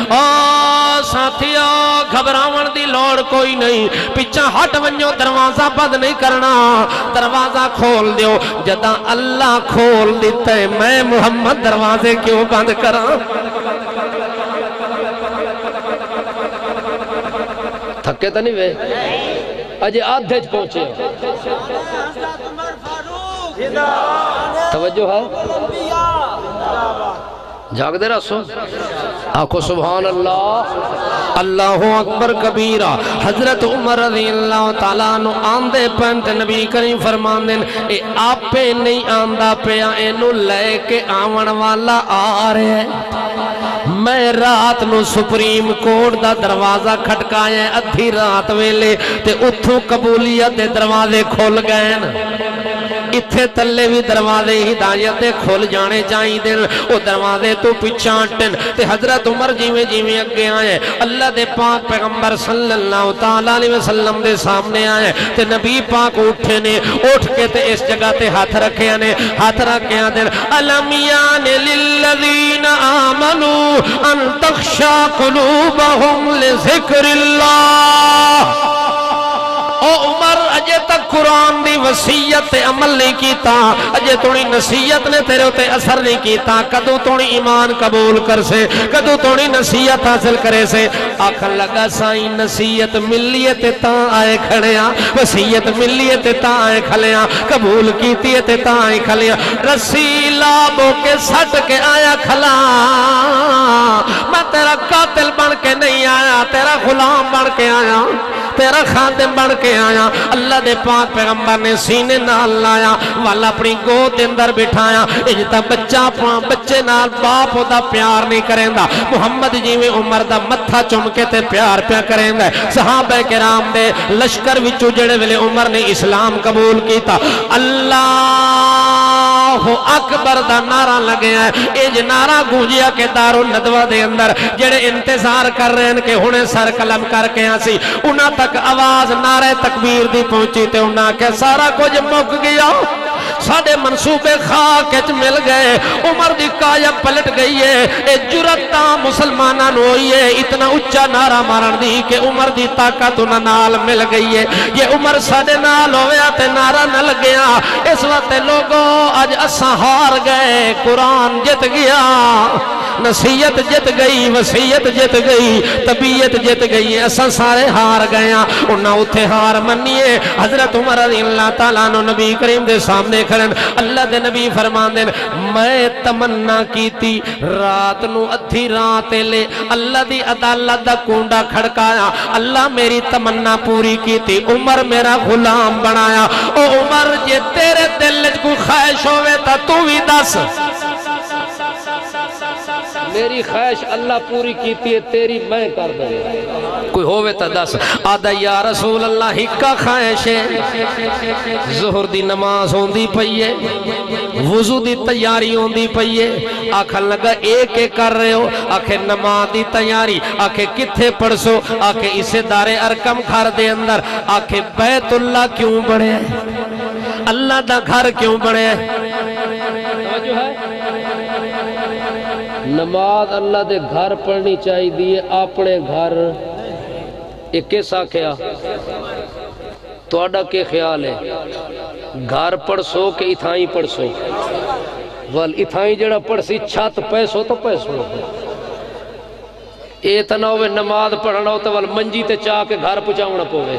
ساتھیو گھبراون دی لوڑ کوئی نہیں پچھا ہٹ ونجو دروازہ بند نہیں کرنا دروازہ کھول دیو جدہ اللہ کھول دیتے میں محمد دروازے کیوں بند کرا پکے تو نہیں وے اجے آدھے پہنچے توجہ ہے جاگ دے رہا سو آنکھو سبحان اللہ اللہ اکبر کبیرہ حضرت عمر رضی اللہ تعالیٰ عنہ آندے پنت نبی کریم فرمان دین اے آپے نہیں آندہ پیا اینو لے کے آون والا آ رہے ہیں میں رات نو سپریم کورٹ دا دروازہ کھٹکایا ادھی رات ویلے تے اتھو قبولیت دے دروازے کھول گئے اتھے تلے بھی دروازے ہدایت دے کھول جانے چاہی دن او دروازے تو پچھانٹن تے حضرت عمر جیویں جیویں اگے آئے اللہ دے پاک پیغمبر صلی اللہ تعالیٰ علیہ وسلم دے سامنے آئے تے نبی پاک اٹھے نے اٹھ کے تے اس جگہ تے ہاتھ رکھے نے ہاتھ رکھے دن الامیان للذین آمنوا ان تخشا قلوبہم لذکر اللہ او عمر اجے تک قرآن دی وصیت تے عمل نہیں کیتا اجے توڑی نصیحت نے تیرے ہوتے اثر نہیں کیتا کدو توڑی ایمان قبول کر سے کدو توڑی نصیحت حاصل کرے سے آخر لگا سائیں نصیحت ملیت تا آئے کھڑیاں وصیت ملیت تا آئے کھلیاں قبول کیتیت تا آئے کھلیاں رسیلہ بو کے سٹ کے آیا کھلا میں تیرا قاتل بن کے نہیں آیا تیرا غلام بن کے آیا تیرا خادم بن کے آیا اللہ دے پاک پیغمبر نے سینے نال لایا والا اپنی گود دے اندر بٹھایا اجتا بچے نال باپ دا پیار نہیں کریں دا محمد جیویں عمر دا متھا چمکے تے پیار پیا کریں دا صحابہ کرام دے لشکر وچو جڑے ویلے عمر نے اسلام قبول کیتا اللہ اکبر دا نعرہ لگے ہیں اج نعرہ گونجیا کے دار الندوہ دے اندر جڑے انتظار کر رہے ہیں کہ ہونے سر قلم کر کے آسی انہاں تک آواز نعرہ تکبیر دی پہنچی تے انہاں کہ سارا کچھ مک گیا ساڑھے منصوبے خاکت مل گئے عمر دی کایا پلٹ گئی ہے اے جرتا مسلمانان ہوئی ہے اتنا اچھا نعرہ مارن دی کہ عمر دی طاقت انہاں نال مل گئی ہے یہ عمر ساڑھے نال ہویا تے نعرہ نہ لگیا اس وقت لوگوں آج اساں ہار گئے قرآن جت گیا نصیحت جت گئی وصیت جت گئی طبیعت جت گئی اساں سارے ہار گیا انہاں اتھے ہار منیے حضرت عمر رضی اللہ تعالیٰ عنہ نبی کریم دے سامنے کھڑن اللہ دے نبی فرمان دین میں تمنا کی تھی رات نو ادھی رات لے اللہ دی عدالت دا کونڈا کھڑکایا اللہ میری تمنا پوری کی تھی عمر میرا غلام بنایا او عمر جے تیرے دل کو خواہش ہوئے تا تو بھی دس میری خواہش اللہ پوری کیتی ہے تیری میں کر دے کوئی ہوئے تا دس آدھا یا رسول اللہ ہکا خواہش ہے ظہر دی نماز ہوندی پئیے وضو دی تیاری ہوندی پئیے آکھا لگا ایک ایک کر رہے ہو آکھے نماز دی تیاری آکھے کتھے پڑھسو آکھے اسے دار ارکم گھر دے اندر آکھے بیت اللہ کیوں بڑھے اللہ دا گھر کیوں بڑھے توجہ ہے نماز اللہ دے گھر پڑھنی چاہی دیئے اپنے گھر ایک کیسا کیا تو اڈا کے خیال ہے گھر پڑھ سو کہ اتھائیں پڑھ سو وال اتھائیں جڑا پڑھ سی چھت پیسو تو پیسو ایتنا ہوئے نماز پڑھنا ہوتا وال منجی تے چاہ کے گھر پچاؤنا پوے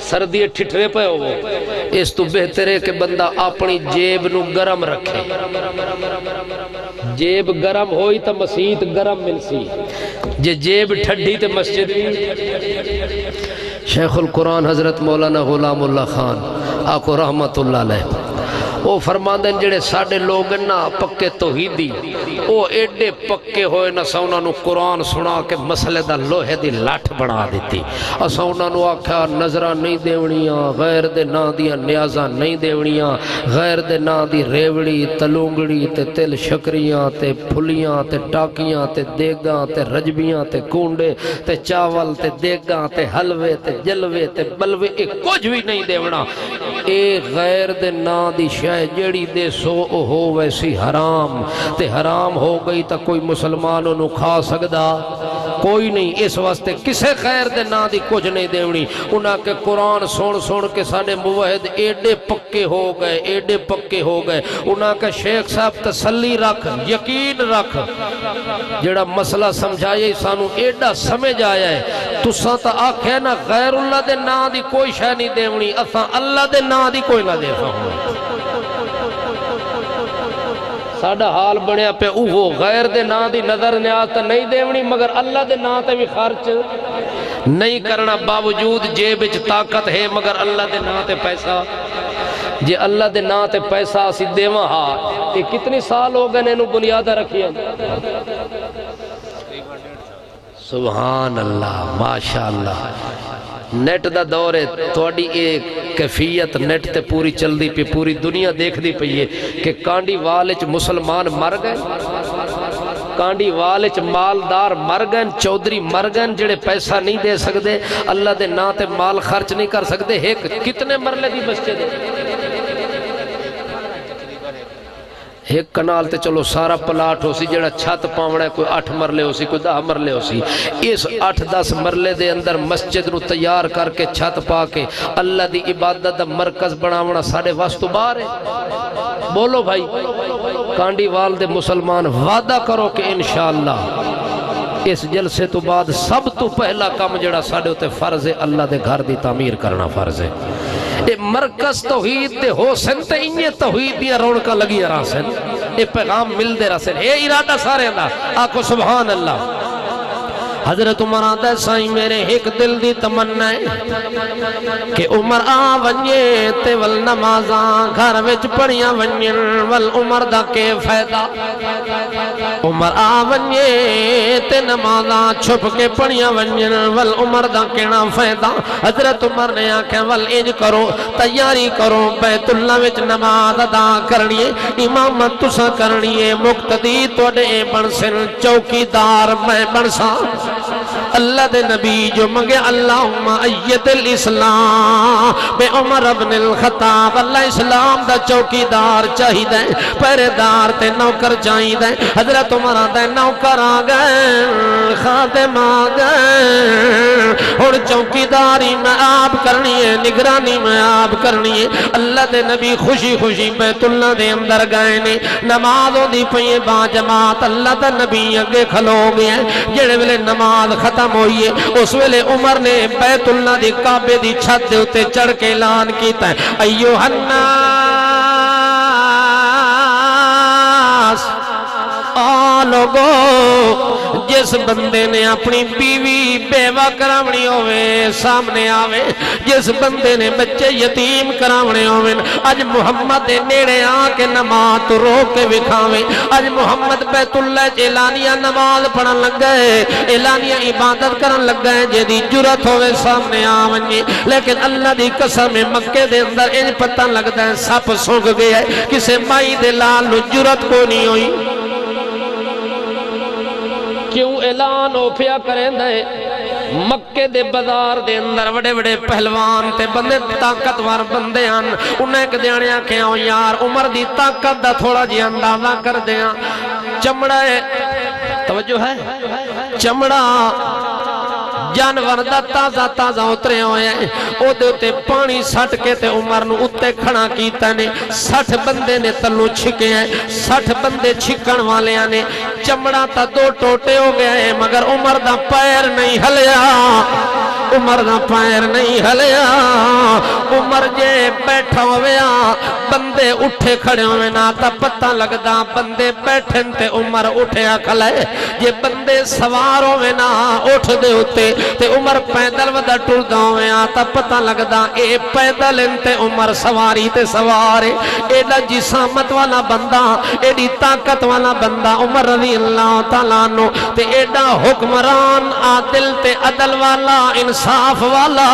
سردی ٹھٹرے پہ ہو اس تو بہتر ہے کہ بندہ اپنی جیب نو گرم رکھے جیب گرم ہوئی تا مسجد گرم مل سی جے جیب ٹھڈی تے مسجد شیخ القرآن حضرت مولانا غلام اللہ خان آقو رحمت اللہ علیہ وہ فرماندن جڑے ساڑھے لوگ نا پکے توحیدی وہ ایڈے پکے ہوئے نا سا انہوں قرآن سنا کے مسئلے دا لوہے دی لاٹھ بنا دیتی اسا انہوں آکھا نظرہ نہیں دیونیاں غیر دے نا دیا نیازہ نہیں دیونیاں غیر دے نا دی ریوڑی تلونگڑی تے تل شکریاں تے پھلیاں تے ٹاکیاں تے دیگاں تے رجبیاں تے کونڈے تے چاول تے دیگاں تے حلوے تے جلوے تے بلوے ایک کچھ بھی نہیں دیونا اے غیر دے نا دی شاہ جڑی دے سو ہو ویسی حرام تے حرام ہو گئی تا کوئی مسلمانوں نو کھا سکدا کوئی نہیں، اس واسطے کسے خیر دے نا دی کچھ نہیں دیونی۔ انہاں کے قرآن سن کے ساڑے موحد ایڈے پکے ہو گئے، ایڈے پکے ہو گئے۔ انہاں کے شیخ صاحب تسلی رکھ، یقین رکھ، جڑا مسئلہ سمجھائے سانو ایڈا سمجھ آیا ہے۔ تساں تا آکھے نا غیر اللہ دے نا دی کوئی شے نہیں دیونی، اساں اللہ دے نا دی کوئی نہ دے سکوں۔ ساڑا حال بنیا پہ اوہو غیر دے نا دی نظر نیاز تا نہیں دیونی، مگر اللہ دے نا تے بھی خرچ نہیں کرنا، باوجود جیب وچ طاقت ہے مگر اللہ دے نا تے پیسہ، جے اللہ دے نا تے پیسہ اسی دیواں ہا۔ یہ کتنی سال ہو گئے انہوں بنیادہ رکھیا؟ سبحان اللہ، ماشاءاللہ۔ نیٹ دا دور ہے، تھوڑی ایک کیفیت نیٹ تے پوری چل دی پی، پوری دنیا دیکھ دی پئی ہے کہ کانڈی والچ مسلمان مر گئے، کانڈی والچ مالدار مر گئے، چودری مر گئے، جڑے پیسہ نہیں دے سکتے، اللہ دے نا تے مال خرچ نہیں کر سکتے۔ ایک کتنے مرلے دی مسجد ہے؟ ایک کنال تے چلو سارا پلاٹ ہو سی، جڑا چھت پاونا ہے، کوئی 8 مرلے ہو سی، کوئی 10 مرلے ہو سی۔ اس 8-10 مرلے دے اندر مسجد نو تیار کر کے چھت پا کے اللہ دی عبادت دا مرکز بناونا ساڑے واسطو باہر ہے۔ بولو بھائی، کانڈی وال دے مسلمان وعدہ کرو کہ انشاءاللہ اس جلسے تو بعد سب تو پہلا کام جڑا ساڑے ہوتے فرض ہے، اللہ دے گھر دی تعمیر کرنا فرض ہے۔ اے مرکز توحید دے ہو سن تے انہیں توحید دیا رونکا لگی رہا سن، اے پیغام مل دے رہا سن، اے ارادہ سارے اندر آکو سبحان اللہ۔ حضرت عمر آدھے سائیں میرے ایک دل دی تمنا ہے کہ عمر آ ونجے تے ول نمازاں گھر وچ پڑھیاں ونجن، ول عمر دا کے فائدہ، عمر آ ونجے تے نمازاں چھپ کے پڑھیاں ونجن، ول عمر دا کینا فائدہ۔ حضرت عمر نے آکھا ول انج کرو، تیاری کرو، بیت اللہ وچ نماز ادا کرنی ہے، امامت تسا کرنی ہے، مقتدی توڑے بن سن، چوکیدار میں بن سا۔ اللہ دے نبی جو منگے اللہم ایت الاسلام بے عمر ابن الخطاب، اللہ اسلام دا چوکیدار چاہی دے، پہرے دار تے نوکر چاہی دے۔ حضرت عمر دے نوکر آگئے، خادم آگئے، اور چوکیداری میں آپ کرنی ہے، نگرانی میں آپ کرنی ہے۔ اللہ دے نبی خوشی خوشی بیت اللہ دے اندر گئے نے، نمازوں دی پئیے با جماعت، اللہ دے نبی اگے کھلو گئے، جڑے ویلے نماز ختم ہوئی ہے اس ویلے عمر نے بیت اللہ دی کعبے دی چھت دے اتے چڑھ کے اعلان کیتا ہے، ایوہ الناس، لوگو جس بندے نے اپنی بیوی بیوہ کراونی ہوئے سامنے آوے، جس بندے نے بچے یتیم کراونے ہوئے، اج محمد نیڑے آکے نماز تو رو کے وکھاوے، اج محمد بیت اللہ اعلانیہ نماز پڑھن لگ گئے، اعلانیہ عبادت کرن لگ گئے، جیدی جرت ہوئے سامنے آونگی۔ لیکن اللہ دی قسم مکے دے اندر ان پتہ لگتا ہے سپ سونگ گیا ہے، کسے مائی دے لال نو جرت کو نہیں ہوئی۔ کیوں اعلان ہو پیا کریں دے مکے دے بازار دے اندر بڑے بڑے پہلوان تے بندے طاقتور بندے ہیں، انہیں ایک دیانے کہ آؤ یار عمر دی طاقت دا تھوڑا جی اندازہ کر دیا، چمڑا ہے، توجہ ہے، چمڑا جانور دا تازہ تازہ اترے ہوئے ہیں، او دے اتے پانی سٹ کے تے عمر نو اتے کھڑا کیتا نے، 60 بندے نے تلو چھکے ہیں، 60 بندے چھکن والے نے، چمڑا تا 2 ٹوٹے ہو گئے ہیں مگر عمر دا پیر نہیں ہلیا، عمر دا پیر نہیں ہلیا۔ عمر جے بیٹھا ہویا بندے اٹھے کھڑے ہوئے نا تا پتہ لگدا بندے بیٹھن تے عمر اٹھیا کھلے، جے بندے سوار ہوئے نا اٹھ دے ہوتے تے عمر پیدل ودا ٹردا ہویا تا پتہ لگدا اے پیدل انتے عمر سواری تے سوارے، ایڈا جسامت والا بندہ، ایڈی طاقت والا بندہ عمر رضی اللہ تعالیٰ عنہ، تے ایڈا حکمران عادل تے عدل والا انصاف والا،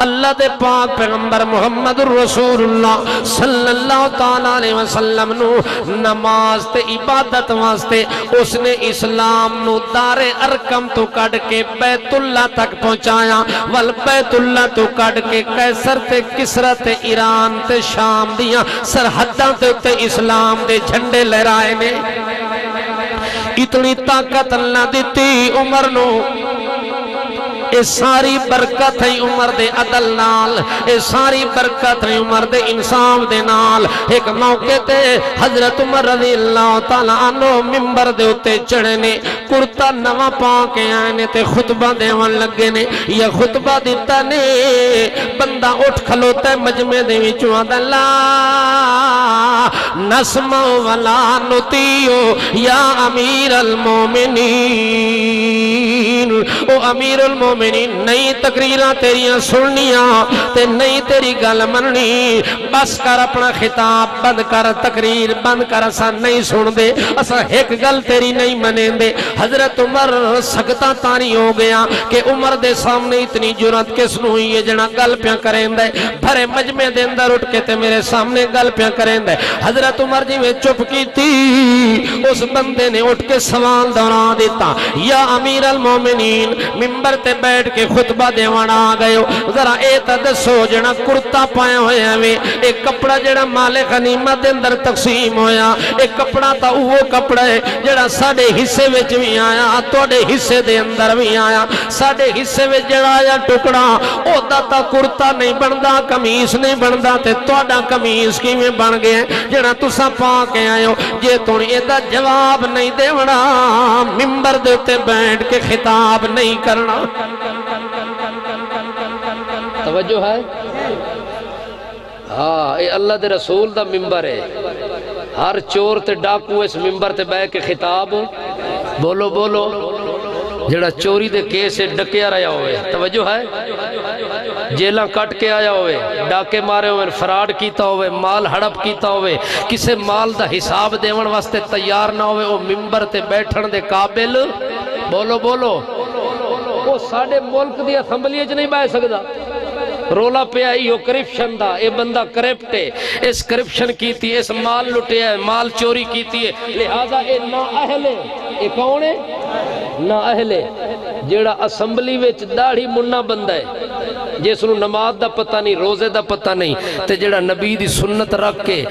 اللہ دے پاک پیغمبر محمد رسول اللہ صلی اللہ تعالیٰ علیہ وسلم نو نماز تے عبادت واسطے اس نے اسلام نو دار ارکم تو کڑ کے بیت اللہ تک پہنچایا، ول بیت اللہ تو کڑ کے قیصر تے کسرا تے ایران تے شام دیاں سرحداں تے اسلام دے جھنڈے لہرائے نے۔ اتنی طاقت اللہ دیتی عمر نو اے ساری برکت ہے عمر دے عدل نال اے ساری برکت ہے عمر دے انصاف دے نال ایک موقع تے حضرت عمر رضی اللہ تعالیٰ عنہ ممبر دے اتے چڑھے نے کرتا نوا پا کے آئے نے تے خطبہ دیوان لگے نے یا خطبہ دیتا نے بندہ اٹھ کھلوتا ہے مجمع دے وچوں لا نسمع ولا نطیع یا امیر المومنین او امیر المومنین نہیں تقریرہ تیریاں سننیاں تے نہیں تیری گل مننی بس کر اپنا خطاب بند کر تقریر بند کر اسا نہیں سن دے اسا ایک گل تیری نہیں منیں دے حضرت عمر سکتا تانی ہو گیا کہ عمر دے سامنے اتنی جرات کس نو ہوئی ہے جنا گل پیاں کریں دے بھرے مجمع دے اندر اٹھ کے تے میرے سامنے گل پیاں کریں دے حضرت عمر جی میں چپ کی تھی اس بندے نے اٹھ کے سوال دوران دیتا یا امیر المومنین ممبر تے بیٹھ کے خطبہ دیوانا آ گئے ہو ذرا اے تدسو جنا کرتا پائے ہوئے ہمیں ایک کپڑا جنا مال غنیمت دے اندر تقسیم ہویا ایک کپڑا تا وہ کپڑا ہے جنا ساڑے حصے وچ بھی آیا توڑے حصے دے اندر بھی آیا ساڑے حصے وچ جنا آیا ٹکڑا او داتا کرتا نہیں بندہ کمیس نہیں بندہ تے توڑا کمیس کی میں بن گئے جنا تسا پا کے آئے ہو جے تو یہ دا جواب نہیں دیونا ممبر دیتے بیٹھ کے خطاب نہیں کرنا توجہ ہے ہاں اے اللہ دے رسول دا ممبر ہے ہر چور تے ڈاکو اس ممبر تے بیٹھ کے خطاب بولو بولو جڑا چوری دے کیس ڈکیا رہا ہوئے توجہ ہے جیلہ کٹ کے آیا ہوئے ڈاکے مارے ہوئے فراڈ کیتا ہوئے مال ہڑپ کیتا ہوئے کسے مال دا حساب دیون واسطے تیار نہ ہوئے وہ ممبر تے بیٹھن دے قابل بولو بولو وہ ساڑھے ملک دی اسمبلی اچ نہیں بائے سکدا رولا پہ آئی ہو کرپشن دا اے بندہ کرپٹ ہے اس کرپشن کیتی ہے اس مال لٹے ہے مال چوری کیتی ہے لہذا اے نا اہل ہے اے کون ہے نا اہل ہے جیڑا اسمبلی وچ داڑھی منہ بندہ ہے جس نو نماز دا پتہ نہیں روزے دا پتہ نہیں تے جیڑا نبی دی سنت رکھ کے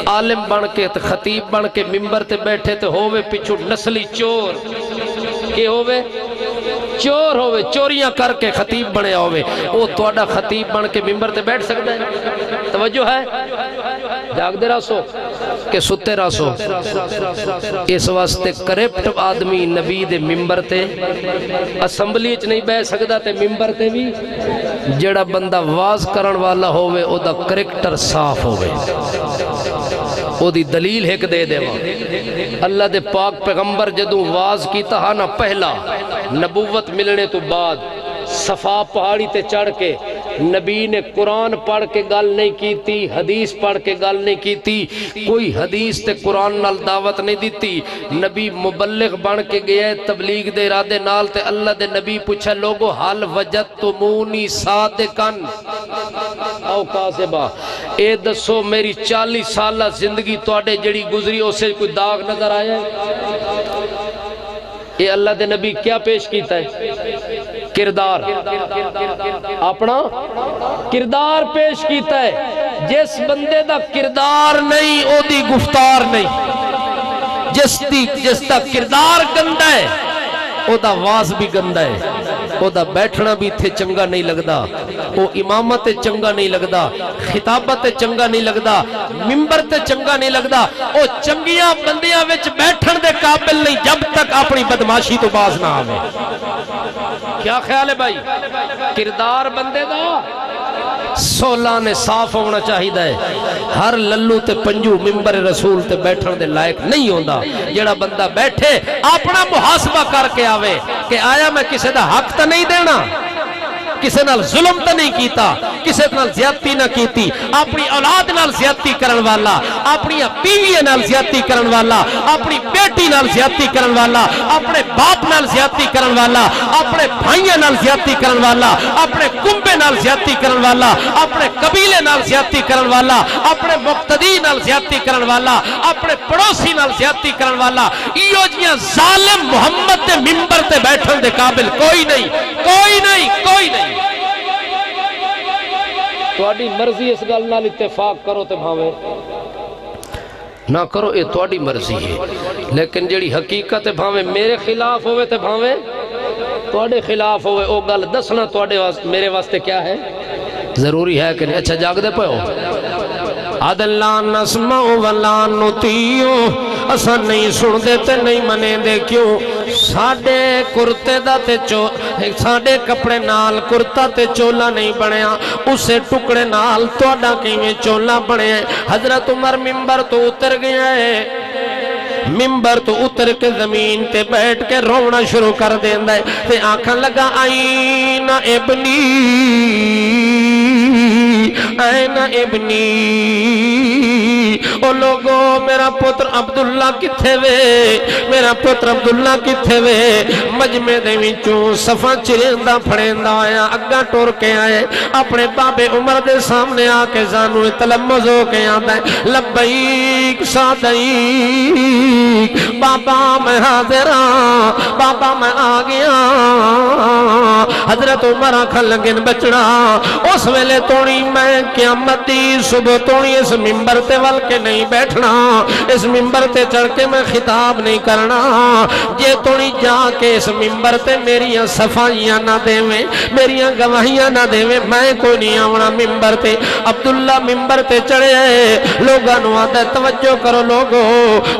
عالم بن کے تے خطیب بن کے ممبر تے بیٹھے تے ہووے پچھو نسلی چور کہ ہووے چور ہوئے چوریاں کر کے خطیب بنے ہوئے وہ توڑا خطیب بن کے ممبر تے بیٹھ سکتا ہے توجہ ہے جاگ دے راسو کہ ستے راسو اس واسطے کرپٹ آدمی نبی دے ممبر تے اسمبلی اچ نہیں بہ سکتا تے ممبر تے بھی جڑا بندہ واز کرن والا ہوئے او دا کریکٹر صاف ہوئے او دی دلیل ایک دے دے اللہ دے پاک پیغمبر جدوں واز کیتا ہاں نا پہلا نبوت ملنے تو بعد صفا پہاڑی تے چڑھ کے نبی نے قرآن پڑھ کے گل نہیں کیتی حدیث پڑھ کے گل نہیں کیتی کوئی حدیث تے قرآن نال دعوت نہیں دیتی نبی مبلغ بن کے گئے تبلیغ دے ارادے نال تے اللہ دے نبی پوچھا لوگو حل وجدتمونی صادقن او کاذبا اے دسو میری 40 سالہ زندگی توڑے جڑی گزری اسے کوئی داغ نظر آیا ہے اے اللہ دے نبی کیا پیش کیتا ہے کردار اپنا کردار پیش کیتا ہے جس بندے دا کردار نہیں او دی گفتار نہیں جس دا کردار گندا ہے او دا واز بھی گندا ہے او دا بیٹھنا بھی تھے چنگا نہیں لگدا او امامت چنگا نہیں لگدا خطابت چنگا نہیں لگدا ممبر تے چنگا نہیں لگدا او چنگیاں بندیاں وچ بیٹھن دے قابل نہیں جب تک اپنی بدماشی تو باز نہ آوے کیا خیال ہے بھائی کردار بندے دا سولانے صاف ہونا چاہیدہ ہے ہر للو تے پنجو ممبر رسول تے بیٹھن دے لائق نہیں ہوندہ جڑا بندہ بیٹھے اپنا محاسبہ کر کے آوے کہ آیا میں کسے دا حق تا نہیں دینا کسے نال ظلم تا نہیں کیتا کسے نال زیادتی نہ کیتی اپنی اولاد نال زیادتی کرن والا اپنی بیوی نال زیادتی کرن والا اپنی بیٹی نال زیادتی کرن والا اپنے باپ نال زیادتی کرن والا اپنے بھائیاں نال زیادتی کرن والا اپنے کنبے نال زیادتی کرن والا اپنے قبیلے نال زیادتی کرن والا اپنے مقتدی نال زیادتی کرن والا اپنے پڑوسی نال زیادتی کرن والا ایو جیاں ظالم محمد دے ممبر تے بیٹھن دے قابل کوئی نہیں کوئی نہیں کوئی نہیں تواڈی مرضی اس گل نال اتفاق کرو تے بھاوے نہ کرو اے تواڈی مرضی ہے لیکن جیڑی حقیقت بھاویں میرے خلاف ہوئے تے بھاویں توڑے خلاف ہوئے او گل دسنا توڑے میرے واسطے کیا ہے ضروری ہے کہ نہیں. اچھا جاگ دے پہ ہو عدل لا نسمع ولا نطیع اسا نہیں سن دیتے نہیں منے دے کیوں ساڑے کرتے دا تے ساڑے کپڑے نال کرتا تے چولا نہیں بنیا اسے ٹکڑے نال توڑا کیویں چولا بنیا. حضرت عمر ممبر تو اتر گیا ہے ممبر تو اتر کے زمین تے بیٹھ کے رونا شروع کر دیندہ ہے تے آنکھاں لگا آئین ابنی این ابنی او لوگو میرا پتر عبداللہ کتھے وے میرا پتر عبداللہ کتھے وے مجمع دے وچوں صفا چریندہ پھڑیندہ آیا اگا ٹور کے آئے اپنے بابے عمر دے سامنے آکے زانو تلمز ہو کے آدھا ہے لبیک سادیک بابا میں حاضران بابا میں آگیا. حضرت عمر آکھن لگن بچڑا اس ویلے توڑی میں قیامت دی صبح توڑی اس ممبر تے ول کے نہیں بیٹھنا اس ممبر تے چڑھ کے میں خطاب نہیں کرنا جے توڑی جا کے اس ممبر تے میریاں صفائیاں نہ دے میں میریاں گواہیاں نہ دے میں میں کوئی نہیں آونا ممبر تے. عبداللہ ممبر تے چڑھے لوگاں نو آدھے توجہ کرو لوگو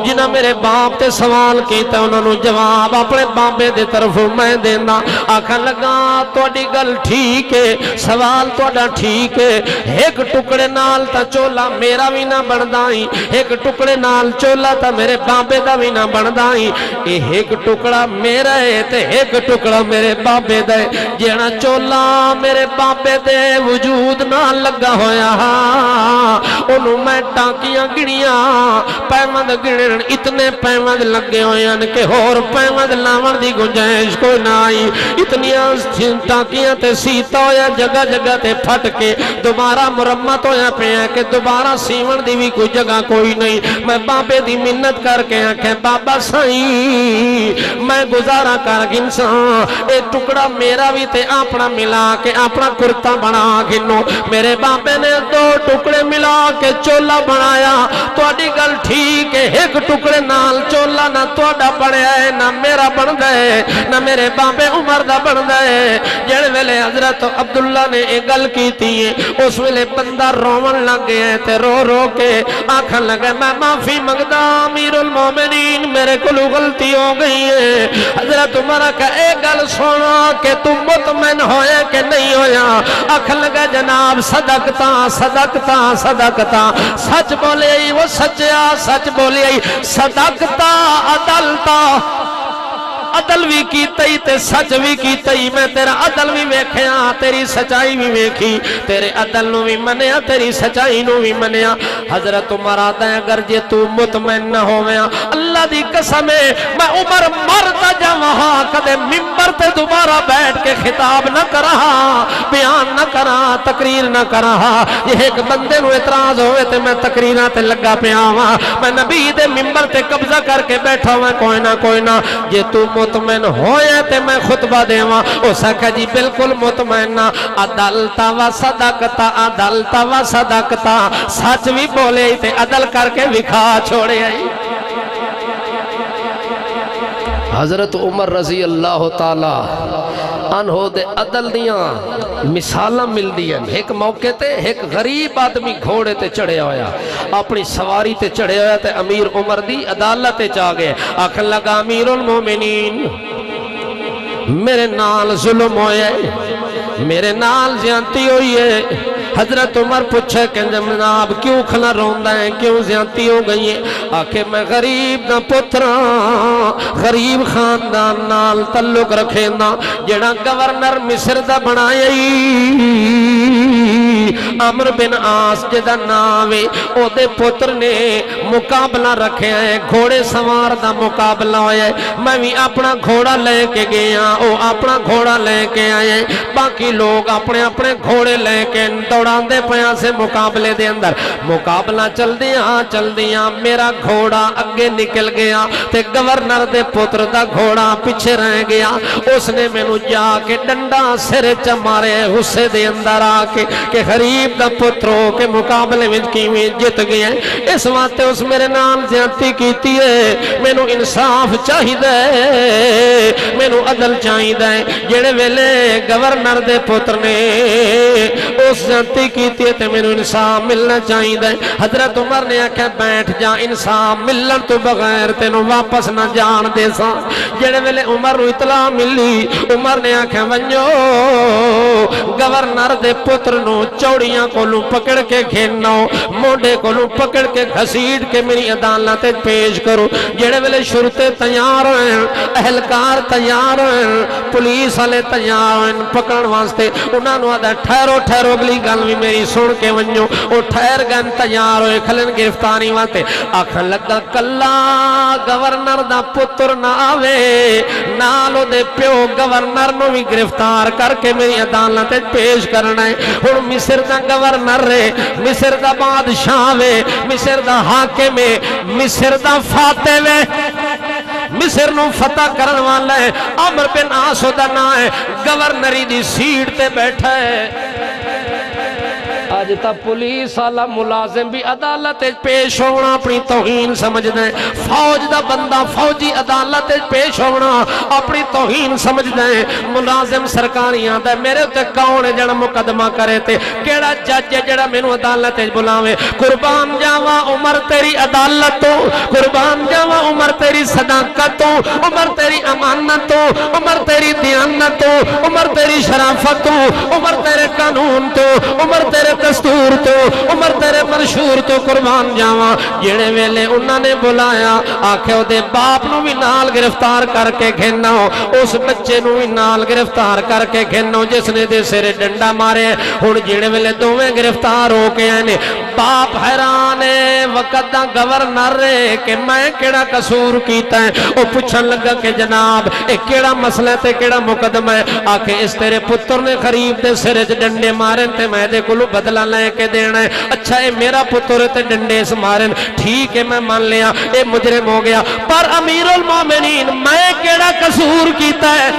جنہ میرے باپ تے سوال کیتا انہوں نے جواب اپنے باپے دے طرف میں دینا. آکھا لگا توڑی گل ٹھیک ہے سوال توڑا ٹھیک ہے ایک ٹکڑے نال تا چولا میرا بھی نہ بندائی ایک ٹکڑے نال چولا تا میرے باپے دا بھی نہ بندائی ایک ٹکڑا میرا ہے تے ایک ٹکڑا میرے باپے دے جینا چولا میرے باپے دے وجود نہ لگا ہویا انہوں میں ٹانکیاں گڑیاں پیمند گڑن اتنے پیمند لگے ہوئے ہیں کہ اور پیمند لاون دی گنجائش کوئی نہ آئی اتنیاں ٹانکیاں تے سیتا ہویا جگہ جگہ تے پھٹ کے دوبارہ مرمت ہویا پہ ہے کہ دوبارہ سیون دی بھی کوئی جگہ کوئی نہیں. میں بابے دی منت کر کے آنکھیں بابا سائیں میں گزارا کر گنسان ایک ٹکڑا میرا بھی تے اپنا ملا کے اپنا کرتا بنا گنو. میرے بابے نے دو ٹکڑے ملا کے چولا بنایا توڑی گل ٹھیک ہے ایک ٹکڑے نال چولا نہ توڑا بڑھیا ہے نہ میرا بن گئے نہ میرے بابے عمر دا بن گئے. جڑ ویلے حضرت عبداللہ نے ایک گل کی تھی اس ویلے بندہ رومن لگ گئے تے رو رو کے آنکھن لگے میں معافی مانگدا امیر المومنین میرے کو غلطی ہو گئی ہے. حضرت عمر کا ایک گل سنا کہ تم مطمئن ہوئے کہ نہیں ہویا آنکھن لگے جناب صدقتا صدقتا صدقتا سچ بولے وہ سچیا سچ بولے صدقتا عدلتا عدل بھی کی تئی تے سچ بھی کی تئی میں تیرا عدل بھی ویکھیا تیری سچائی بھی ویکھی تیرے عدل نو بھی منیا تیری سچائی نو بھی منیا. حضرت عمر آتا ہے اگر جے تو مطمئن نہ ہویا اللہ دی قسم ہے میں عمر مرتا جا وہاں کدے ممبر تے دوبارہ بیٹھ کے خطاب نہ کرا بیان نہ کرا تقریر نہ کرا. یہ ایک بندے نو اعتراض ہوئے تے میں تقریراں تے لگا پیاواں میں نبی دے ممبر تے قبضہ کر کے بیٹھا ہوا کوئی نہ جے تو مطمئن ہویا تے میں خطبہ دیواں اس آکھا جی بالکل مطمئن عدلتا و صدقتا عدلتا و صدقتا سچ بھی بولے تے عدل کر کے وکھا چھوڑے آئی. حضرت عمر رضی اللہ تعالی عنہ دے عدل دیاں مثالاں مل دیاں. ایک موقع تے ایک غریب آدمی گھوڑے تے چڑھے ہویا اپنی سواری تے چڑھے ہویا تے امیر عمر دی عدالت تے چاہ گئے آکھن لگا امیر المومنین میرے نال ظلم ہوئے میرے نال زیانتی ہوئی ہے. حضرت عمر پوچھے کہ جناب کیوں کھلا روندہ ہے کیوں زیانتی ہو گئی ہے آکھے میں غریب نہ پتران غریب خاندان نال تعلق رکھے نا جڑا گورنر مصر دا بنائے عمر بن عاص جدا ناوے او دے پتر نے مقابلہ رکھے ہیں گھوڑے سوار دا مقابلہ ہوئے میں بھی اپنا گھوڑا لے کے گیا او اپنا گھوڑا لے کے آئے باقی لوگ اپنے اپنے گھوڑے لے کے دوڑان دے پیاں سے مقابلے دے اندر مقابلہ چل دیا میرا گھوڑا اگے نکل گیا تے گورنر دے پتر دا گھوڑا پیچھے رہ گیا اس نے میں نو جا کے ڈنڈا سر چمارے غصے دے اندر آ کے کہ غریب دا پتروں کے مقابلے میں کیویں جت گئے اس واسطے اس میرے نام زیادتی کیتی ہے مینوں انصاف چاہیدا ہے مینوں عدل چاہیدا ہے جڑے ویلے گورنر دے پتر نے اس زیادتی کیتی ہے تے مینوں انصاف ملنا چاہیدا ہے حضرت عمر نے آکھیا بیٹھ جا انصاف ملن تو بغیر تینوں واپس نہ جان دے سا جڑے ویلے عمر نوں اطلاع ملی عمر نے آکھیا ونجو گورنر دے پتر نوں چوڑیاں کولوں پکڑ کے گھنو موڈے کولوں پکڑ کے گھسیٹ کے میری عدالت پیش کرو جڑے ویلے شرطے تیار ہیں اہلکار تیار ہیں پولیس والے تیار ہیں پکڑن واسطے انہاں نوں آدا ٹھہرو ٹھہرو اگلی گل بھی میری سن کے ونجو او ٹھہر گئے تیار ہوئے کھلن گرفتاری واسطے آکھن لگا کلا گورنر دا پتر نہ آوے نالو دے پیو گورنر نو بھی گرفتار کر کے میری عدالت پیش کرنا ہے ہن مصر دا گورنر ہے مصر دا بادشاہ ہے مصر دا حاکم ہے مصر دا فاتح ہے مصر نو فتح کرن والا ہے عمرو بن عاص دا نام ہے گورنری دی سیٹ تے بیٹھا ہے آج تا پولیس والا ملازم بھی عدالت پیش ہونا اپنی توہین سمجھنا ہے فوج دا بندہ فوجی عدالت پیش ہونا اپنی توہین سمجھنا ہے ملازم سرکاری آتا ہے میرے تے کون ہے جڑا مقدمہ کرے تے کیڑا جج ہے جڑا مینوں عدالت بلاوے قربان جاواں عمر تیری عدالت تو قربان جاواں عمر تیری صداقت تو عمر تیری امانت تو عمر تیری دیانت تو عمر تیری شرافت تو عمر تیرے قانون تو عمر تیرے دستور تو عمر تیرے منشور تو قربان جاواں جڑے ویلے انہاں نے بلایا آکھے او دے باپ نو بھی نال گرفتار کر کے گھنو اس بچے نو بھی نال گرفتار کر کے گھنو جس نے دے سر ڈنڈا مارے ہن جڑے ویلے دوویں گرفتار ہو کے آئے نے باپ حیران ہے وقت دا گورنر ہے کہ میں کیڑا قصور کیتا ہے او پوچھن لگا کہ جناب اے کیڑا مسئلہ تے کیڑا مقدمہ ہے آکھے اس تیرے پتر نے خریب دے سر وچ ڈنڈے مارن تے میں دے کولوں بدلہ لے کے دینا ہے اچھا اے میرا پتر تے ڈنڈے اس مارن ٹھیک ہے میں مان لیا اے مجرم ہو گیا پر امیر المومنین میں کیڑا قصور کیتا ہے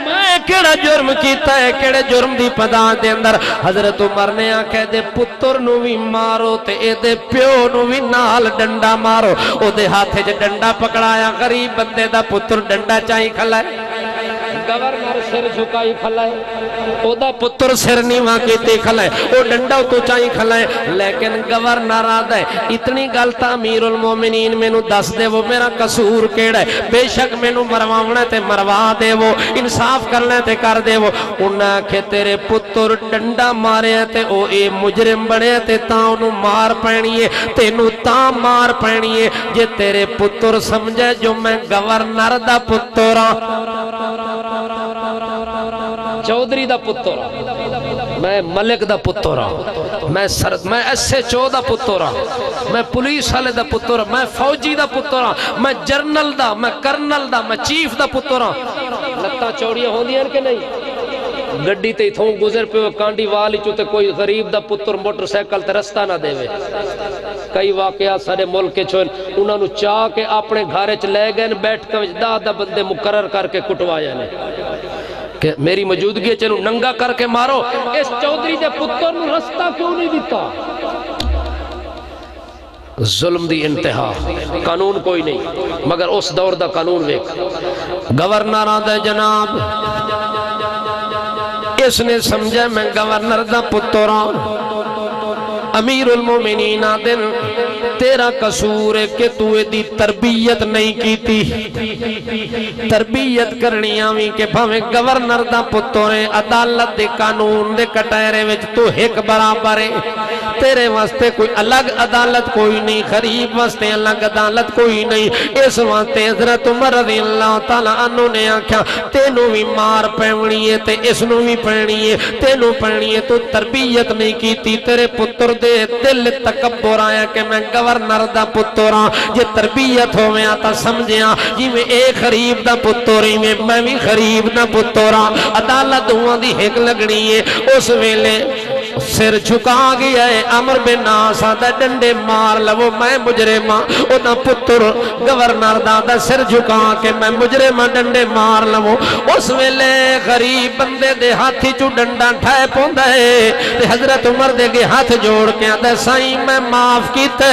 میں کیڑا جرم کیتا ہے کیڑے جرم دی پدا دے اندر حضرت عمر نے آکھے دے پتر نو بھی مارو تے اے دے پیو نو بھی نال ڈنڈا مارو او دے ہاتھے جو ڈنڈا پکڑایا غریب بندے دا پتر ڈنڈا چاہی کھلا ہے گورنر سر جھکائی کھلا ہے او دا پتر سر نیواں کیتے کھلا ہے او ڈنڈا تو چاہی کھلا ہے لیکن گورنر آدھا ہے اتنی گلتا امیر المومنین میں نو دس دے وہ میرا قصور کیڑا ہے بے شک میں نو مرواونا تے مروا دے وہ انصاف کرنا تے کر دے وہ انہاں کہ تیرے پتر ڈنڈا مارے تے او اے مجرم بڑے تے تاں انہوں مار پینی ہے تے نو تاں مار پینی ہے جے تیرے پتر سمجھے جو میں گورنر دا پترا چودری دا پترا میں ملک دا پترا میں ایسے چو دا پترا میں پولیس والے دا پترا میں فوجی دا پترا میں جرنل دا میں کرنل دا میں چیف دا پترا لگتا چوڑیاں ہوں دیاں کہ نہیں گڑی تے تھوں گزر پہ کانڈی والی چوتے کوئی غریب دا پتر موٹر سیکل تے رستہ نہ دے وے کئی واقعات سارے ملک کے چھوئن انہوں نے چاہ کے اپنے گھارے چ لے گئے بیٹھ کے دا بندے مقرر کر کے کٹوایا نے کہ میری موجودگی چلو ننگا کر کے مارو اس چودری دے پتر نو رستہ کیوں نہیں دیتا ظلم دی انتہا قانون کوئی نہیں مگر اس دور دا قانون ویک گورنر آدھے جناب اس نے سمجھے میں گورنر دا پتران امیر المومنین آدن تیرا قصور ہے کہ تو دی تربیت نہیں کیتی تربیت کرنی آویں کہ بھاویں گورنر دا پترے عدالت دے قانون دے کٹائرے وچ تو ایک برابر ہے تیرے واسطے کوئی الگ عدالت کوئی نہیں غریب واسطے الگ عدالت کوئی نہیں اس واسطے حضرت عمر رضی اللہ تعالیٰ عنہ نے آکھا تینوں بھی مار پینی ہے تے اس نو بھی پینی ہے تینوں پینی ہے تو تربیت نہیں کیتی تیرے پتر دے دل تکبر آیا کہ میں گورنر دا پتراں جے تربیت ہوئے آتا سمجھیاں جی میں ایک غریب دا پتری میں بھی غریب دا پتراں عدالت ہوا دی ایک لگنی ہے اس ویلے سر جھکا گیا ہے امر بن عاص دا ڈنڈے مار لو میں مجرم او دا پتر گورنر دا سر جھکا کے میں مجرم ڈنڈے مار لو اس ویلے غریب بندے دے ہاتھی چو ڈنڈا ٹھائے پوندا ہے تے حضرت عمر دے گے ہاتھ جوڑ کے آندا سائیں میں معاف کیتے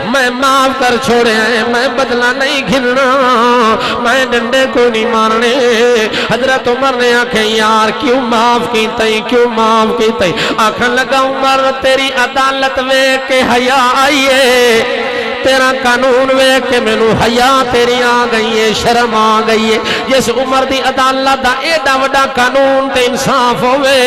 میں معاف کر چھوڑے ہیں میں بدلہ نہیں گھننا میں ڈنڈے کو نہیں مارنے حضرت عمر نے آنکھیں یار کیوں معاف کیتے آنکھیں لگا عمر تیری عدالت وے کے حیا آئیے تیرا قانون وے کہ میں نو حیا تیری آ گئی ہے شرم آ گئی ہے جس عمر دی عدالت دا ایڈا وڈا قانون تے انصاف ہوئے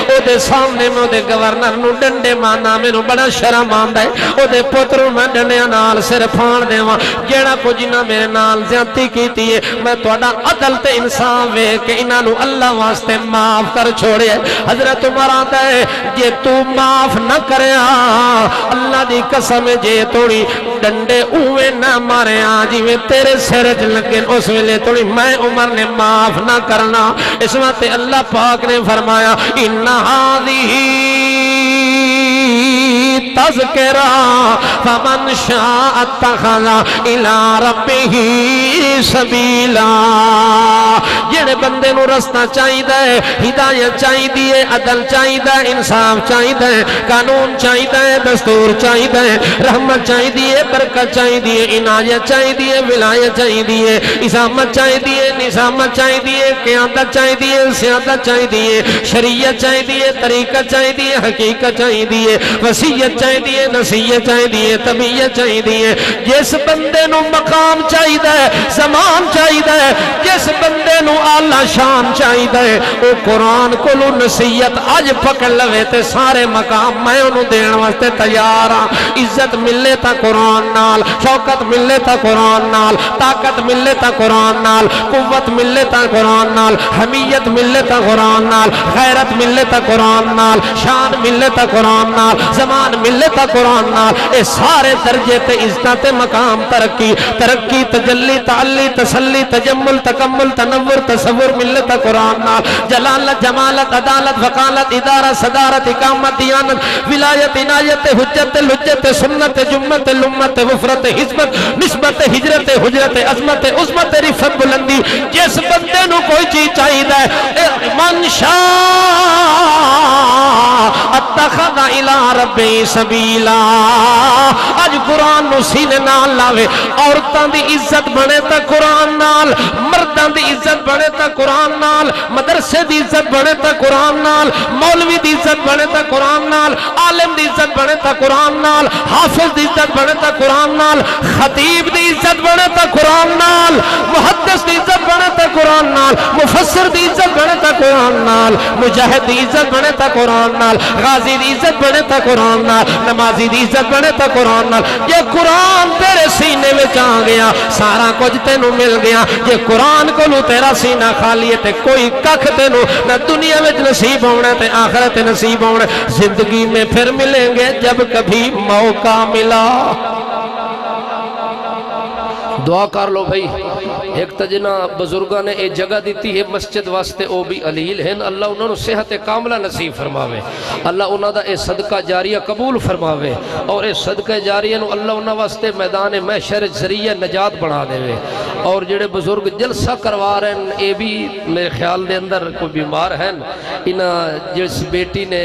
او دے سامنے میں دے گورنر نو ڈنڈے مانا میں نو بڑا شرم آندہ ہے او دے پتروں میں ڈنڈے نال سر پھان دے وہاں جیڑا کو جنہ میرے نال زیادتی کیتی ہے میں توڑا عدل تے انصاف وے کہ انہاں نو اللہ واسطے معاف کر چھوڑے حضرت عمر آتا ہے جے تو معاف نہ کرے اللہ دی قسم جے توڑی ڈنڈے اوے نہ مارے آجی میں تیرے سرج لگن اس ویلے توڑی میں عمر نے معاف نہ کرنا اس وقت اللہ پاک نے فرمایا انہا دی تذکرہ فمن شاء اتخذ الى ربہ سبیلا جڑے بندے نو رستہ چاہی دے ہدایت چاہی دیے عدل چاہی دے انصاف چاہی دے قانون چاہی دے دستور چاہی دے رحمت چاہی دیے برکت چاہی دیے عنایت چاہی دیے ولایت چاہی دیے اسامت چاہی دیے نظامت چاہی دیے قیادت چاہی دیے سیادت چاہی دیے شریعت چاہی دیے طریقت چاہی دیے حقیقت چاہی دیے وسیعت چاہی دیے نصیحت چاہی دیے طبیعت چاہی دیے جس بندے نو مقام چاہی دے زمان چاہی دے جس بندے نو اعلیٰ شان چاہی دے او قرآن کو لو نصیحت آج پکڑ لوے تے سارے مقام میں انہوں دین واسطے تیار ہاں عزت ملے تا قرآن نال شوکت ملے تا قرآن نال طاقت ملے تا قرآن نال قوت ملے تا قرآن نال حمیت ملے تا قرآن نال غیرت ملے تا قرآن نال شان ملے تا قرآن نال زمان ملے تا قرآن نال اے سارے درجے تے عزت مقام ترقی تجلی تعلی تسلی تجمل تکمل تنور تصور ملے تا قرآن نال جلالت جمالت عدالت وقالت ادارہ صدارت اقامت دیانت ولایت عنایت حجت لجت سنت جمت لمت وفرت حزبت نسبت ہجرت حجرت عظمت عظمت رفت بلندی جس بندے نو کوئی چیز چاہی دے من شاء اتخذ الى ربی سبیلا آج قرآن نو سینے نال لاوے عورتان دی عزت بنے تا قرآن نال مردان دی عزت بنے تا قرآن نال مدرسے دی عزت بنے تا قرآن نال مولوی دی عزت بنے تا قرآن نال عالم دی عزت بنے تا قرآن نال حافظ دی عزت بنے تا قرآن نال خطیب دی عزت بنے تا قرآن نال محدث دی عزت بنے تا قرآن نال مفسر دی عزت بنے تا قرآن نال مجاہد دی عزت بنے تا قرآن نال غازی دی عزت بنے تا قرآن نال نمازی دی عزت بنے تا قرآن نال یہ قرآن تیرے سینے میں جا گیا سارا کچھ تینو مل گیا یہ قرآن کو لو تیرا سینہ خالی ہے تے کوئی ککھ تینو نہ دنیا میں نصیب ہونا تے آخرت نصیب ہونا زندگی میں پھر ملیں گے جب کبھی موقع ملا دعا کر لو بھائی ایک تجنہ بزرگاں نے ایک جگہ دیتی ہے مسجد واسطے او بھی علیل ہیں اللہ انہوں نے صحت کاملہ نصیب فرماوے اللہ انہوں دا اے صدقہ جاریہ قبول فرماوے اور اے صدقہ جاریہ نو اللہ انہوں واسطے میدان محشر ذریعہ نجات بنا دے وے اور جڑے بزرگ جلسہ کروا رہے ہیں اے بھی میرے خیال دے اندر کوئی بیمار ہیں انہاں جس بیٹی نے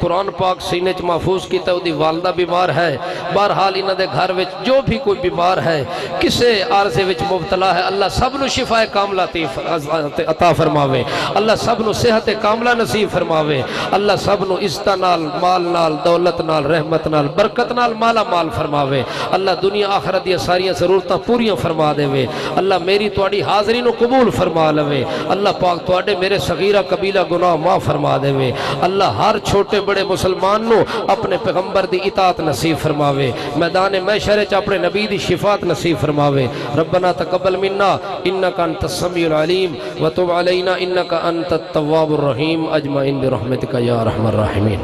قرآن پاک سینے چ محفوظ کیتا ہے دی والدہ بیمار ہے بہرحال انہاں دے گھر وچ جو بھی کوئی بیمار ہے کسے عارضے وچ مبتلا ہے اللہ سب نو شفا کاملہ عطا فرماوے اللہ سب نو صحت کاملہ نصیب فرماوے اللہ سب نو عزت نال مال نال دولت نال رحمت نال برکت نال مالا مال فرماوے اللہ دنیا آخرت دی ساریاں ضرورتاں پوریاں فرما دے وے اللہ میری تواڈی حاضری نو قبول فرما لوے اللہ پاک تواڈے میرے صغیرہ کبیرہ گناہ معاف فرما دے وے اللہ ہر چھوٹے بڑے مسلمان نو اپنے پیغمبر دی اطاعت نصیب فرماوے میدان محشر وچ اپنے نبی دی شفاعت نصیب فرماوے ربنا تقبل منا انك انت السميع العليم وتب علينا انك انت التواب الرحيم اجمعين برحمتك يا ارحم الراحمين